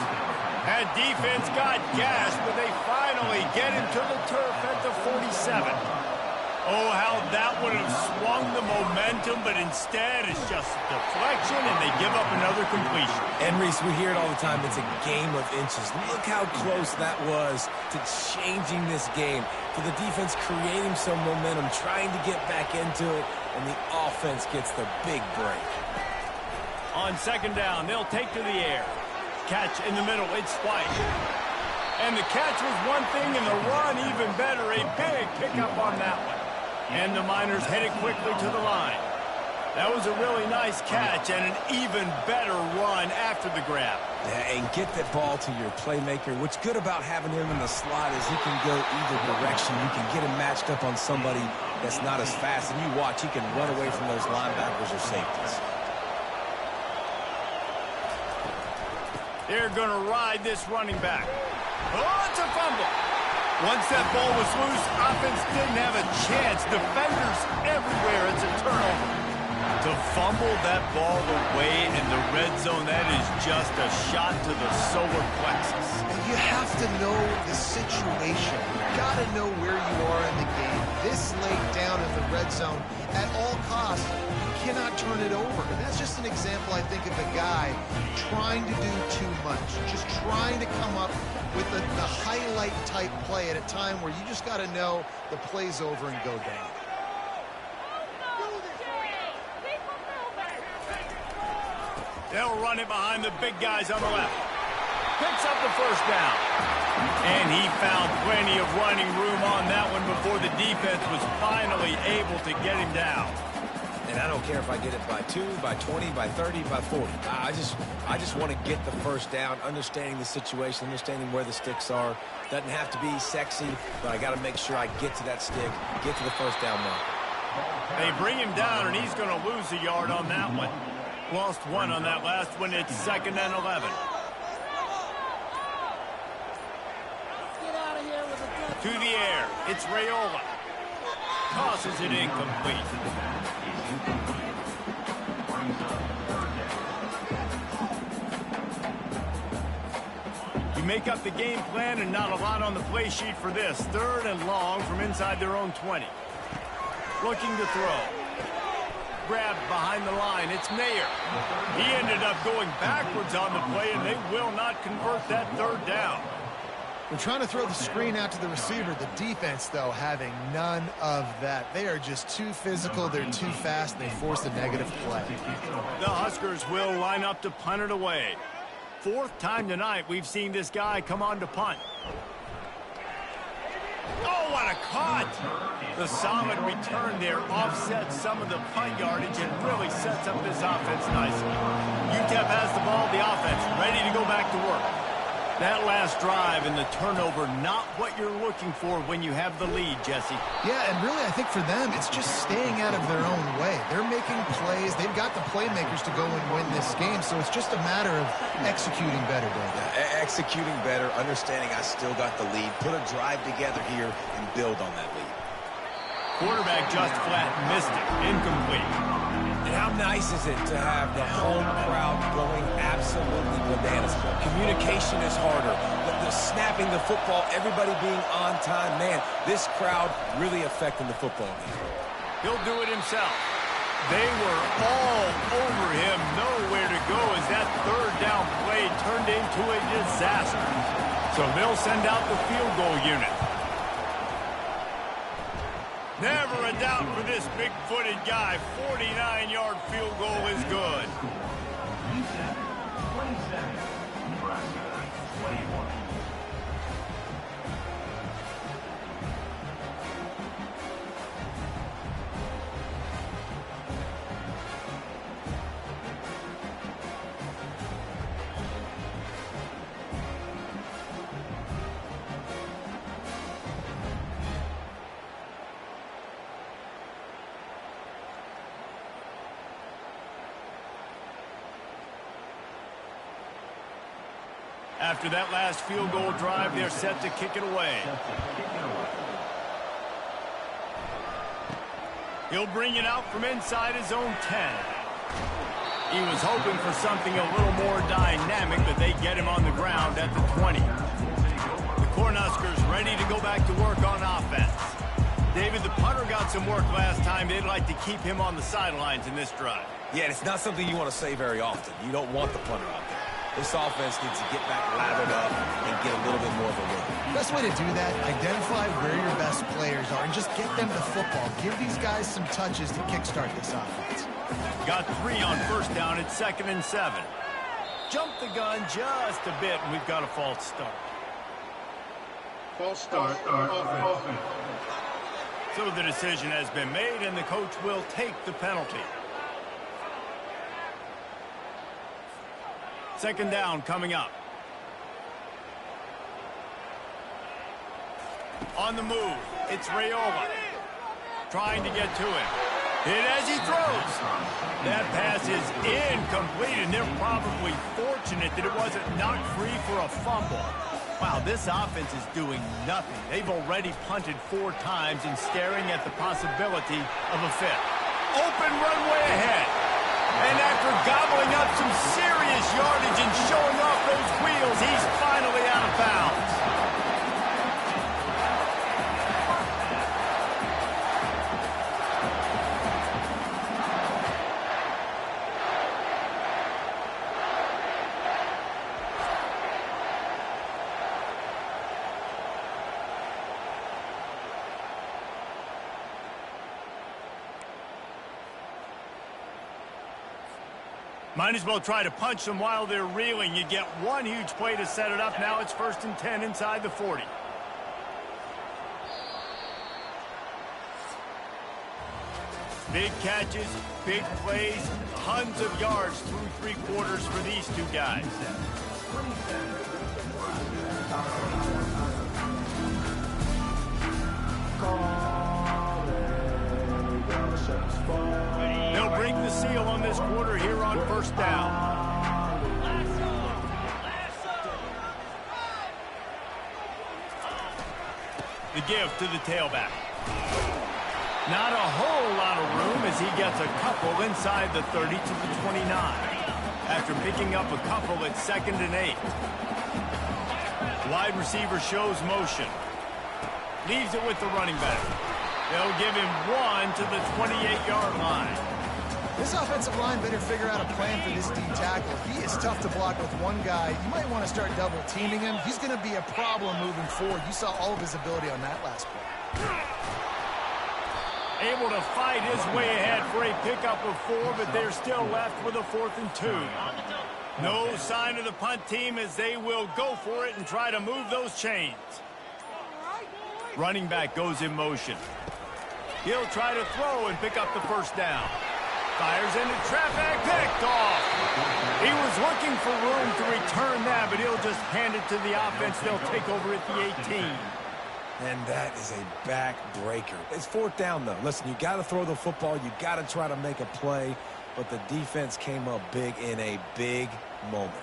And defense got gashed, but they finally get him to the turf at the 47. Oh, how that would have swung the momentum, but instead it's just a deflection, and they give up another completion. And, Reese, we hear it all the time. It's a game of inches. Look how close that was to changing this game. For the defense creating some momentum, trying to get back into it, and the offense gets the big break. On 2nd down, they'll take to the air. Catch in the middle, it's White. And the catch was one thing, and the run even better. A big pickup on that one. And the Miners headed quickly to the line. That was a really nice catch and an even better run after the grab. Yeah, and get that ball to your playmaker. What's good about having him in the slot is he can go either direction. You can get him matched up on somebody that's not as fast. And you watch, he can run away from those linebackers or safeties. They're going to ride this running back. Oh, it's a fumble. Once that ball was loose, offense didn't have a chance. Defenders everywhere. It's a turnover. To fumble that ball away in the red zone, that is just a shot to the solar plexus. You have to know the situation. You've got to know where you are in the game. This late down in the red zone, at all costs, you cannot turn it over. And that's just an example, I think, of a guy trying to do too much, just trying to come up with the highlight-type play at a time where you just got to know the play's over and go down. They'll run it behind the big guys on the left. Picks up the 1st down. And he found plenty of running room on that one before the defense was finally able to get him down. And I don't care if I get it by 2, by 20, by 30, by 40. I just want to get the 1st down, understanding the situation, understanding where the sticks are. Doesn't have to be sexy, but I got to make sure I get to that stick, get to the 1st down mark. They bring him down, and he's going to lose a yard on that one. Lost one on that last one. It's 2nd and 11. To the air. It's Raiola. Tosses it incomplete. You make up the game plan and not a lot on the play sheet for this. 3rd and long from inside their own 20. Looking to throw. Grabbed behind the line. It's Mayer. He ended up going backwards on the play, and they will not convert that 3rd down. They're trying to throw the screen out to the receiver. The defense, though, having none of that. They are just too physical. They're too fast. They force a negative play. The Huskers will line up to punt it away. 4th time tonight we've seen this guy come on to punt. Oh, what a caught! The solid return there offsets some of the punt yardage and really sets up this offense nicely. UTEP has the ball, the offense ready to go back to work. That last drive and the turnover, not what you're looking for when you have the lead, Jesse. Yeah, and really I think for them, it's just staying out of their own way. They're making plays. They've got the playmakers to go and win this game, so it's just a matter of executing better, Dave. Yeah, executing better, understanding I still got the lead, put a drive together here and build on that lead. Quarterback just flat missed it. Incomplete. And how nice is it to have the home crowd going absolutely bananas? Communication is harder. The snapping the football, everybody being on time. Man, this crowd really affecting the football game. He'll do it himself. They were all over him. Nowhere to go as that 3rd down play turned into a disaster. So they'll send out the field goal unit. Never a doubt for this big-footed guy. 49-yard field goal is good. Nebraska 21. After that last field goal drive, they're set to kick it away. He'll bring it out from inside his own 10. He was hoping for something a little more dynamic, but they get him on the ground at the 20. The Cornhuskers ready to go back to work on offense. David, the punter got some work last time. They'd like to keep him on the sidelines in this drive. Yeah, it's not something you want to say very often. You don't want the punter out there. This offense needs to get back lathered up and get a little bit more of a rhythm. Best way to do that, identify where your best players are and just get them the football. Give these guys some touches to kickstart this offense. Got 3 on 1st down. It's 2nd and 7. Jump the gun just a bit, and we've got a false start. False start. Offense. So the decision has been made, and the coach will take the penalty. 2nd down coming up. On the move, it's Raiola. Trying to get to him. Hit as he throws. That pass is incomplete, and they're probably fortunate that it wasn't knocked free for a fumble. Wow, this offense is doing nothing. They've already punted 4 times and staring at the possibility of a 5th. Open runway ahead. And after gobbling up some serious yardage and showing off those wheels, he's finally out of bounds. Might as well try to punch them while they're reeling. You get one huge play to set it up. Now it's 1st and 10 inside the 40. Big catches, big plays, tons of yards through 3 quarters for these two guys. break the seal on this quarter here on first down. The give to the tailback. Not a whole lot of room as he gets a couple inside the 30 to the 29. After picking up a couple at 2nd and 8. Wide receiver shows motion. Leaves it with the running back. They'll give him 1 to the 28-yard line. This offensive line better figure out a plan for this D tackle. He is tough to block with one guy. You might want to start double teaming him. He's going to be a problem moving forward. You saw all of his ability on that last play. Able to fight his way ahead for a pickup of 4, but they're still left with a 4th and 2. No sign of the punt team as they will go for it and try to move those chains. Running back goes in motion. He'll try to throw and pick up the first down. Fires into traffic, picked off. He was looking for room to return that, but he'll just hand it to the offense. They'll take over at the 18. And that is a back-breaker. It's 4th down, though. Listen, you got to throw the football. You got to try to make a play. But the defense came up big in a big moment.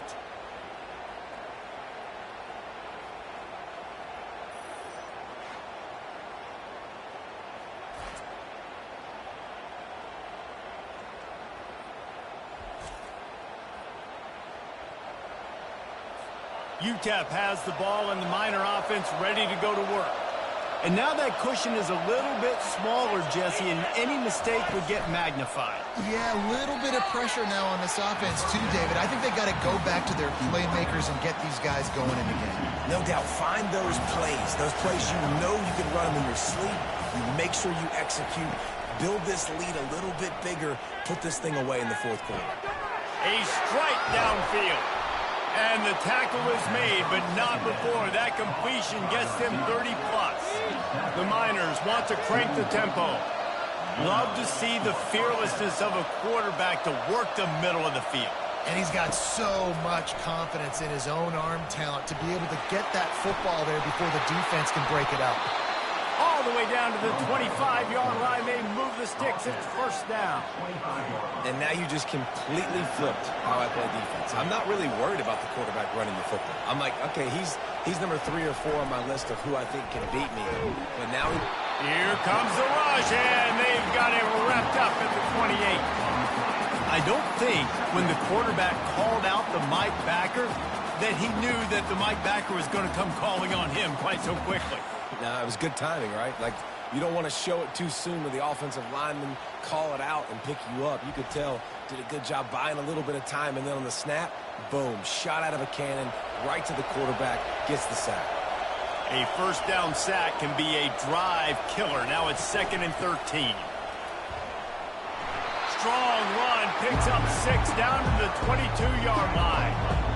UTEP has the ball and the Miner offense ready to go to work. And now that cushion is a little bit smaller, Jesse, and any mistake would get magnified. Yeah, a little bit of pressure now on this offense too, David. I think they got to go back to their playmakers and get these guys going in the game. No doubt. Find those plays you know you can run them in your sleep. You make sure you execute. Build this lead a little bit bigger. Put this thing away in the 4th quarter. A strike downfield. And the tackle is made, but not before that completion gets them 30-plus. The Miners want to crank the tempo. Love to see the fearlessness of a quarterback to work the middle of the field. And he's got so much confidence in his own arm talent to be able to get that football there before the defense can break it up. All the way down to the 25-yard line. They move the sticks. It's first down. And now you just completely flipped how I play defense. I'm not really worried about the quarterback running the football. I'm like, okay, he's number 3 or 4 on my list of who I think can beat me. But now here comes the rush, and they've got it wrapped up at the 28. I don't think when the quarterback called out the Mike backer that he knew that the Mike backer was going to come calling on him quite so quickly. No, it was good timing, right? Like, you don't want to show it too soon with the offensive lineman, call it out and pick you up. You could tell, did a good job buying a little bit of time, and then on the snap, boom, shot out of a cannon, right to the quarterback, gets the sack. A first down sack can be a drive killer. Now it's 2nd and 13. Strong run, picks up 6 down to the 22-yard line.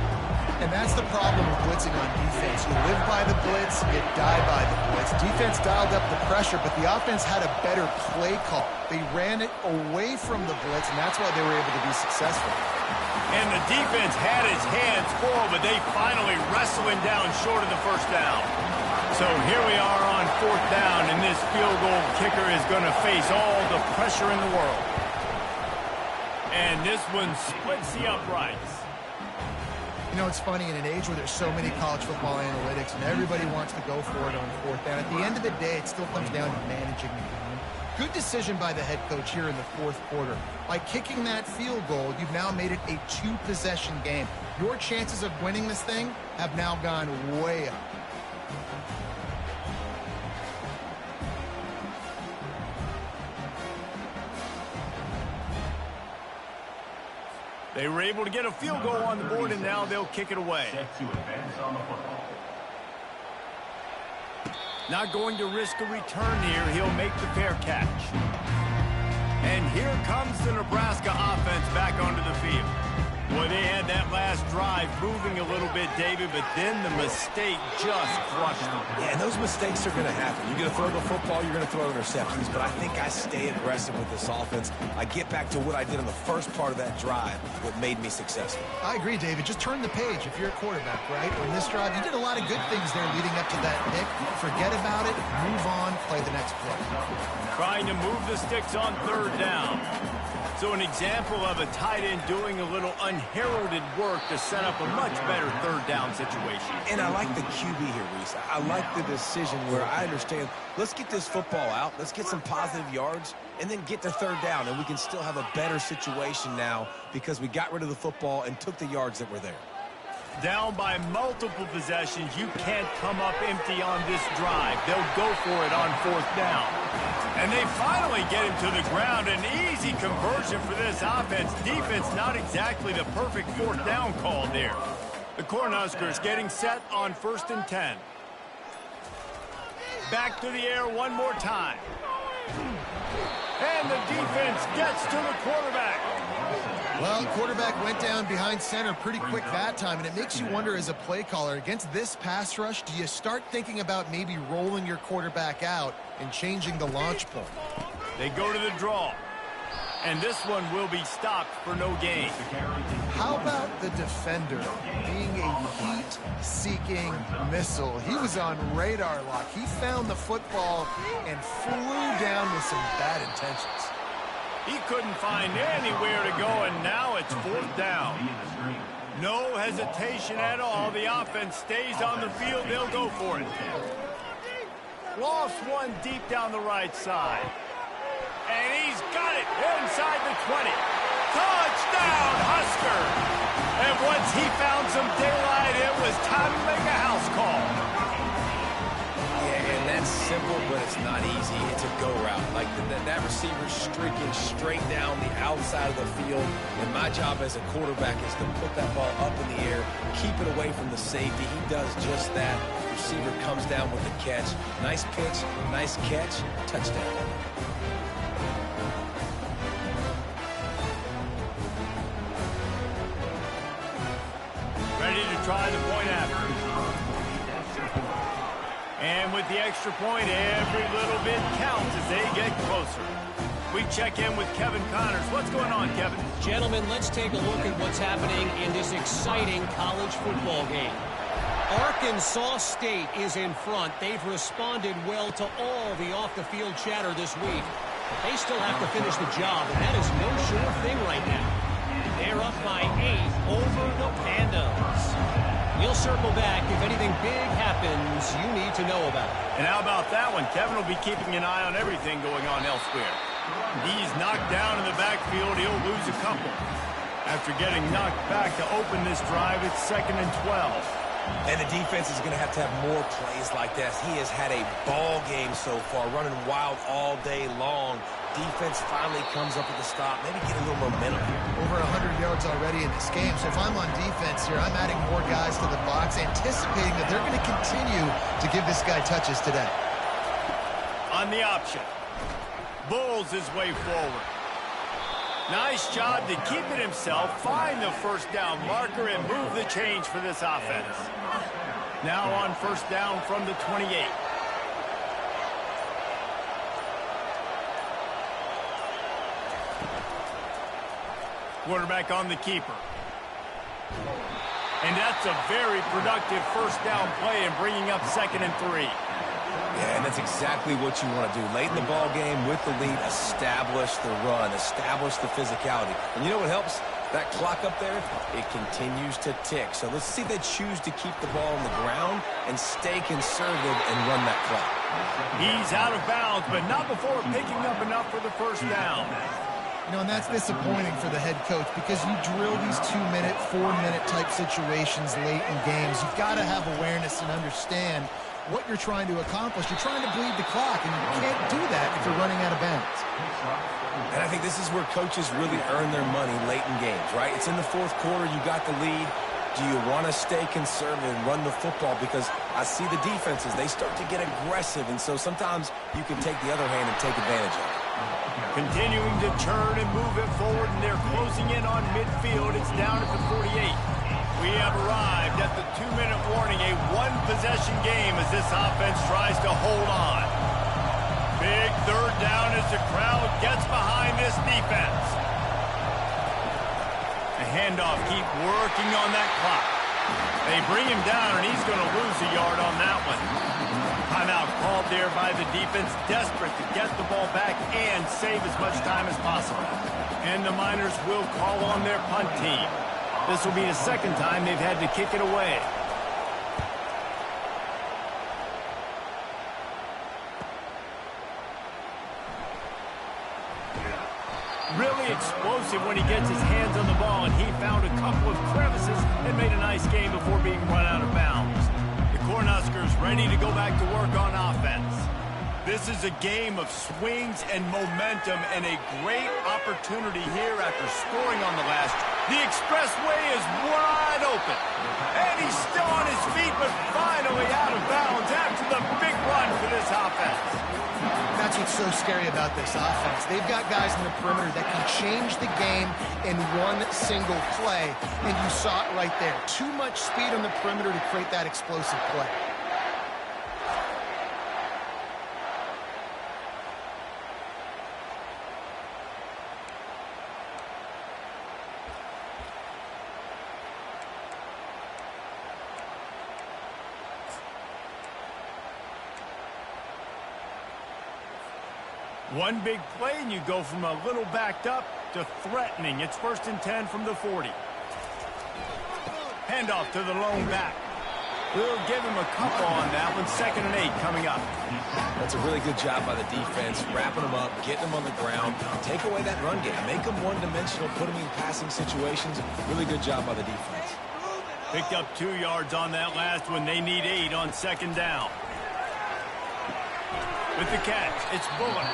And that's the problem with blitzing on defense. You live by the blitz, you die by the blitz. Defense dialed up the pressure, but the offense had a better play call. They ran it away from the blitz, and that's why they were able to be successful. And the defense had his hands full, but they finally wrestle him down short of the first down. So here we are on 4th down, and this field goal kicker is going to face all the pressure in the world. And this one splits the uprights. You know, it's funny, in an age where there's so many college football analytics and everybody wants to go for it on 4th down, at the end of the day, it still comes down to managing the game. Good decision by the head coach here in the 4th quarter. By kicking that field goal, you've now made it a 2-possession game. Your chances of winning this thing have now gone way up. They were able to get a field goal on the board, and now they'll kick it away. Set to advance on the football. Not going to risk a return here. He'll make the fair catch. And here comes the Nebraska offense back onto the field. Boy, they had that last drive moving a little bit, David, but then the mistake just crushed them. Yeah, and those mistakes are going to happen. You're going to throw the football, you're going to throw interceptions, but I think I stay aggressive with this offense. I get back to what I did in the first part of that drive, what made me successful. I agree, David. Just turn the page if you're a quarterback, right? On this drive, you did a lot of good things there leading up to that pick. Forget about it, move on, play the next play. Trying to move the sticks on 3rd down. So an example of a tight end doing a little unheralded work to set up a much better third down situation. And I like the QB here, Reese. I like the decision where I understand, let's get this football out, let's get some positive yards, and then get to third down, and we can still have a better situation now because we got rid of the football and took the yards that were there. Down by multiple possessions, you can't come up empty on this drive. They'll go for it on fourth down. And they finally get him to the ground. An easy conversion for this offense. Defense, not exactly the perfect fourth down call there. The Cornhuskers getting set on 1st and 10. Back to the air one more time. And the defense gets to the quarterback. Well, quarterback went down behind center pretty quick that time, and it makes you wonder as a play caller, against this pass rush, do you start thinking about maybe rolling your quarterback out and changing the launch point? They go to the draw, and this one will be stopped for no gain. How about the defender being a heat-seeking missile? He was on radar lock. He found the football and flew down with some bad intentions. He couldn't find anywhere to go, and now it's fourth down. No hesitation at all. The offense stays on the field. They'll go for it. Lost one deep down the right side. And he's got it inside the 20. Touchdown, Husker! And once he found some daylight, it was time to make a house call. That's simple, but it's not easy. It's a go route. Like that receiver streaking straight down the outside of the field. And my job as a quarterback is to put that ball up in the air, keep it away from the safety. He does just that. The receiver comes down with the catch. Nice pitch, nice catch, touchdown. Ready to try the point after. And with the extra point, every little bit counts as they get closer. We check in with Kevin Connors. What's going on, Kevin? Gentlemen, let's take a look at what's happening in this exciting college football game. Arkansas State is in front. They've responded well to all the off-the-field chatter this week. But they still have to finish the job, and that is no sure thing right now. They're up by 8 over the Pandas. We'll circle back if anything big happens you need to know about. And how about that one? Kevin will be keeping an eye on everything going on elsewhere. He's knocked down in the backfield. He'll lose a couple. After getting knocked back to open this drive, it's 2nd and 12. And the defense is going to have more plays like this. He has had a ball game so far, running wild all day long. Defense finally comes up with a stop, maybe get a little momentum here. Over 100 yards already in this game, so if I'm on defense here, I'm adding more guys to the box, anticipating that they're going to continue to give this guy touches today. On the option, bulls his way forward. Nice job to keep it himself, find the first down marker, and move the change for this offense. Now on first down from the 28. Quarterback on the keeper. And that's a very productive first down play and bringing up 2nd and 3. Yeah, and that's exactly what you want to do. Late in the ball game with the lead, establish the run, establish the physicality. And you know what helps? That clock up there, it continues to tick. So let's see if they choose to keep the ball on the ground and stay conservative and run that clock. He's out of bounds, but not before picking up enough for the first down. You know, and that's disappointing for the head coach because you drill these 2-minute, 4-minute type situations late in games. You've got to have awareness and understand what you're trying to accomplish. You're trying to bleed the clock, and you can't do that if you're running out of bounds. And I think this is where coaches really earn their money late in games, right? It's in the fourth quarter. You got the lead. Do you want to stay conservative and run the football? Because I see the defenses, they start to get aggressive, and so sometimes you can take the other hand and take advantage of it. Continuing to turn and move it forward, and they're closing in on midfield. It's down at the 48. We have arrived at the 2-minute warning, a one-possession game as this offense tries to hold on. Big third down as the crowd gets behind this defense. A handoff, keep working on that clock. They bring him down, and he's going to lose a yard on that one. Timeout called there by the defense, desperate to get the ball back and save as much time as possible. And the Miners will call on their punt team. This will be the second time they've had to kick it away. Really explosive when he gets his hands on the ball, and he found a couple of crevices and made a nice game before being run out of bounds. The Cornhuskers ready to go back to work on offense. This is a game of swings and momentum and a great opportunity here after scoring on the last. The expressway is wide open. And he's still on his feet, but finally out of bounds after the big run for this offense. That's what's so scary about this offense. They've got guys in the perimeter that can change the game in one single play, and you saw it right there. Too much speed on the perimeter to create that explosive play. One big play, and you go from a little backed up to threatening. It's 1st and 10 from the 40. Handoff to the lone back. We'll give him a couple on that one. 2nd and 8 coming up. That's a really good job by the defense, wrapping them up, getting them on the ground. Take away that run game. Make them one-dimensional, put them in passing situations. Really good job by the defense. Picked up 2 yards on that last one. They need 8 on 2nd down. With the catch, it's Bullard.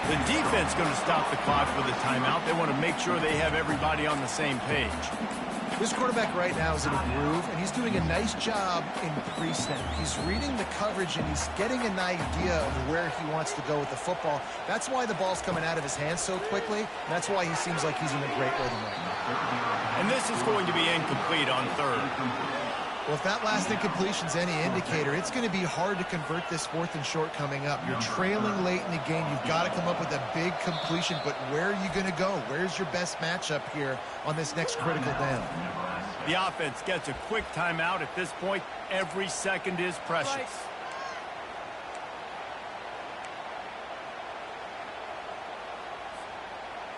The defense going to stop the clock with a timeout. They want to make sure they have everybody on the same page. This quarterback right now is in a groove, and he's doing a nice job in pre-snap. He's reading the coverage, and he's getting an idea of where he wants to go with the football. That's why the ball's coming out of his hands so quickly, and that's why he seems like he's in a great rhythm right now. And this is going to be incomplete on 3rd. Well, if that last incompletion's any indicator, it's going to be hard to convert this 4th and short coming up. You're trailing late in the game. You've got to come up with a big completion, but where are you going to go? Where's your best matchup here on this next critical down? The offense gets a quick timeout. At this point, every second is precious.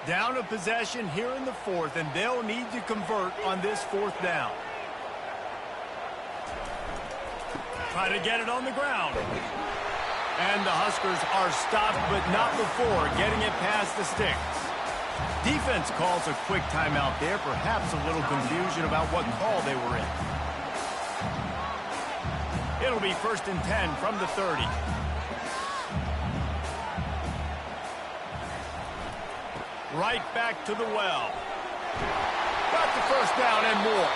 Down a possession here in the 4th, and they'll need to convert on this 4th down. Try to get it on the ground. And the Huskers are stopped, but not before getting it past the sticks. Defense calls a quick timeout there. Perhaps a little confusion about what call they were in. It'll be 1st and 10 from the 30. Right back to the well. Got the 1st down and more.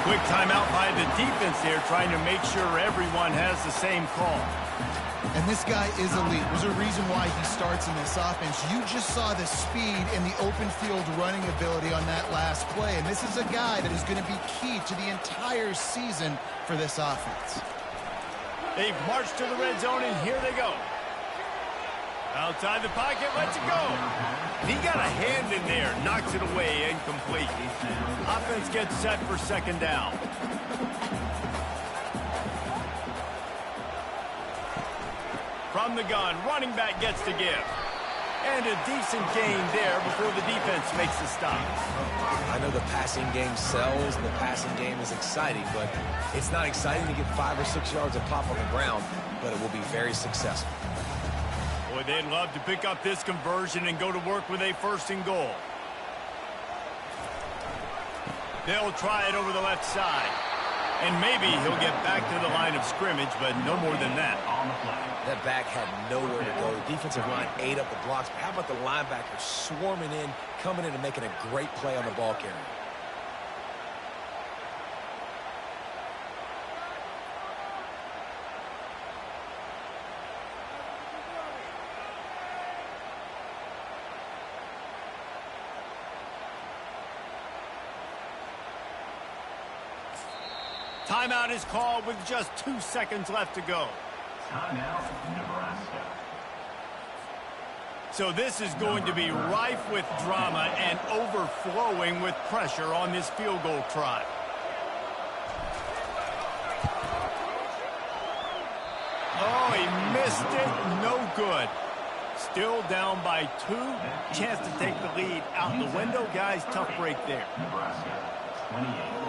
Quick timeout by the defense there, trying to make sure everyone has the same call. And this guy is elite. There's a reason why he starts in this offense. You just saw the speed and the open field running ability on that last play. And this is a guy that is going to be key to the entire season for this offense. They've marched to the red zone, and here they go. Outside the pocket, lets it go. And he got a hand in there, knocks it away, incomplete. Offense gets set for 2nd down. From the gun, running back gets to give. And a decent gain there before the defense makes the stop. I know the passing game sells, and the passing game is exciting, but it's not exciting to get 5 or 6 yards of pop on the ground, but it will be very successful. Boy, they'd love to pick up this conversion and go to work with a 1st and goal. They'll try it over the left side. And maybe he'll get back to the line of scrimmage, but no more than that. That back had nowhere to go. The defensive line ate up the blocks. But how about the linebacker swarming in, coming in and making a great play on the ball carrier? Timeout is called with just 2 seconds left to go. Timeout, Nebraska. So this is going to be rife with drama and overflowing with pressure on this field goal try. it, no good. Still down by 2. Chance to take the lead out the window. Guys, tough break there. Nebraska, 28.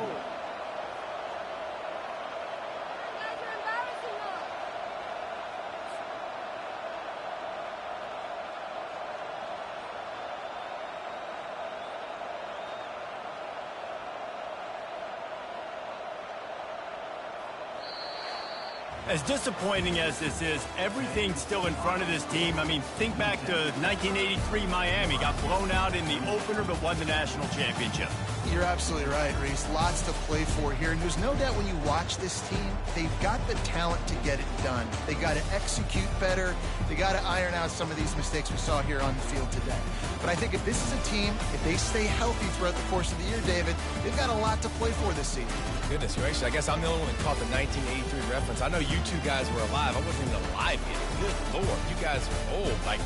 As disappointing as this is, everything's still in front of this team. I mean, think back to 1983 Miami. Got blown out in the opener but won the national championship. You're absolutely right, Reese. Lots to play for here. And there's no doubt when you watch this team, they've got the talent to get it done. They got to execute better. They got to iron out some of these mistakes we saw here on the field today. But I think if this is a team, if they stay healthy throughout the course of the year, David, they've got a lot to play for this season. Goodness gracious, I guess I'm the only one that caught the 1983 reference. I know you two guys were alive. I wasn't even alive yet. Good Lord, you guys are old. Like,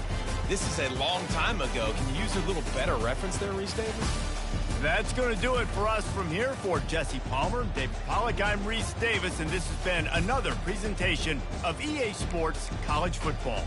this is a long time ago. Can you use a little better reference there, Reese Davis? That's going to do it for us from here. For Jesse Palmer, David Pollack, I'm Reese Davis, and this has been another presentation of EA Sports College Football.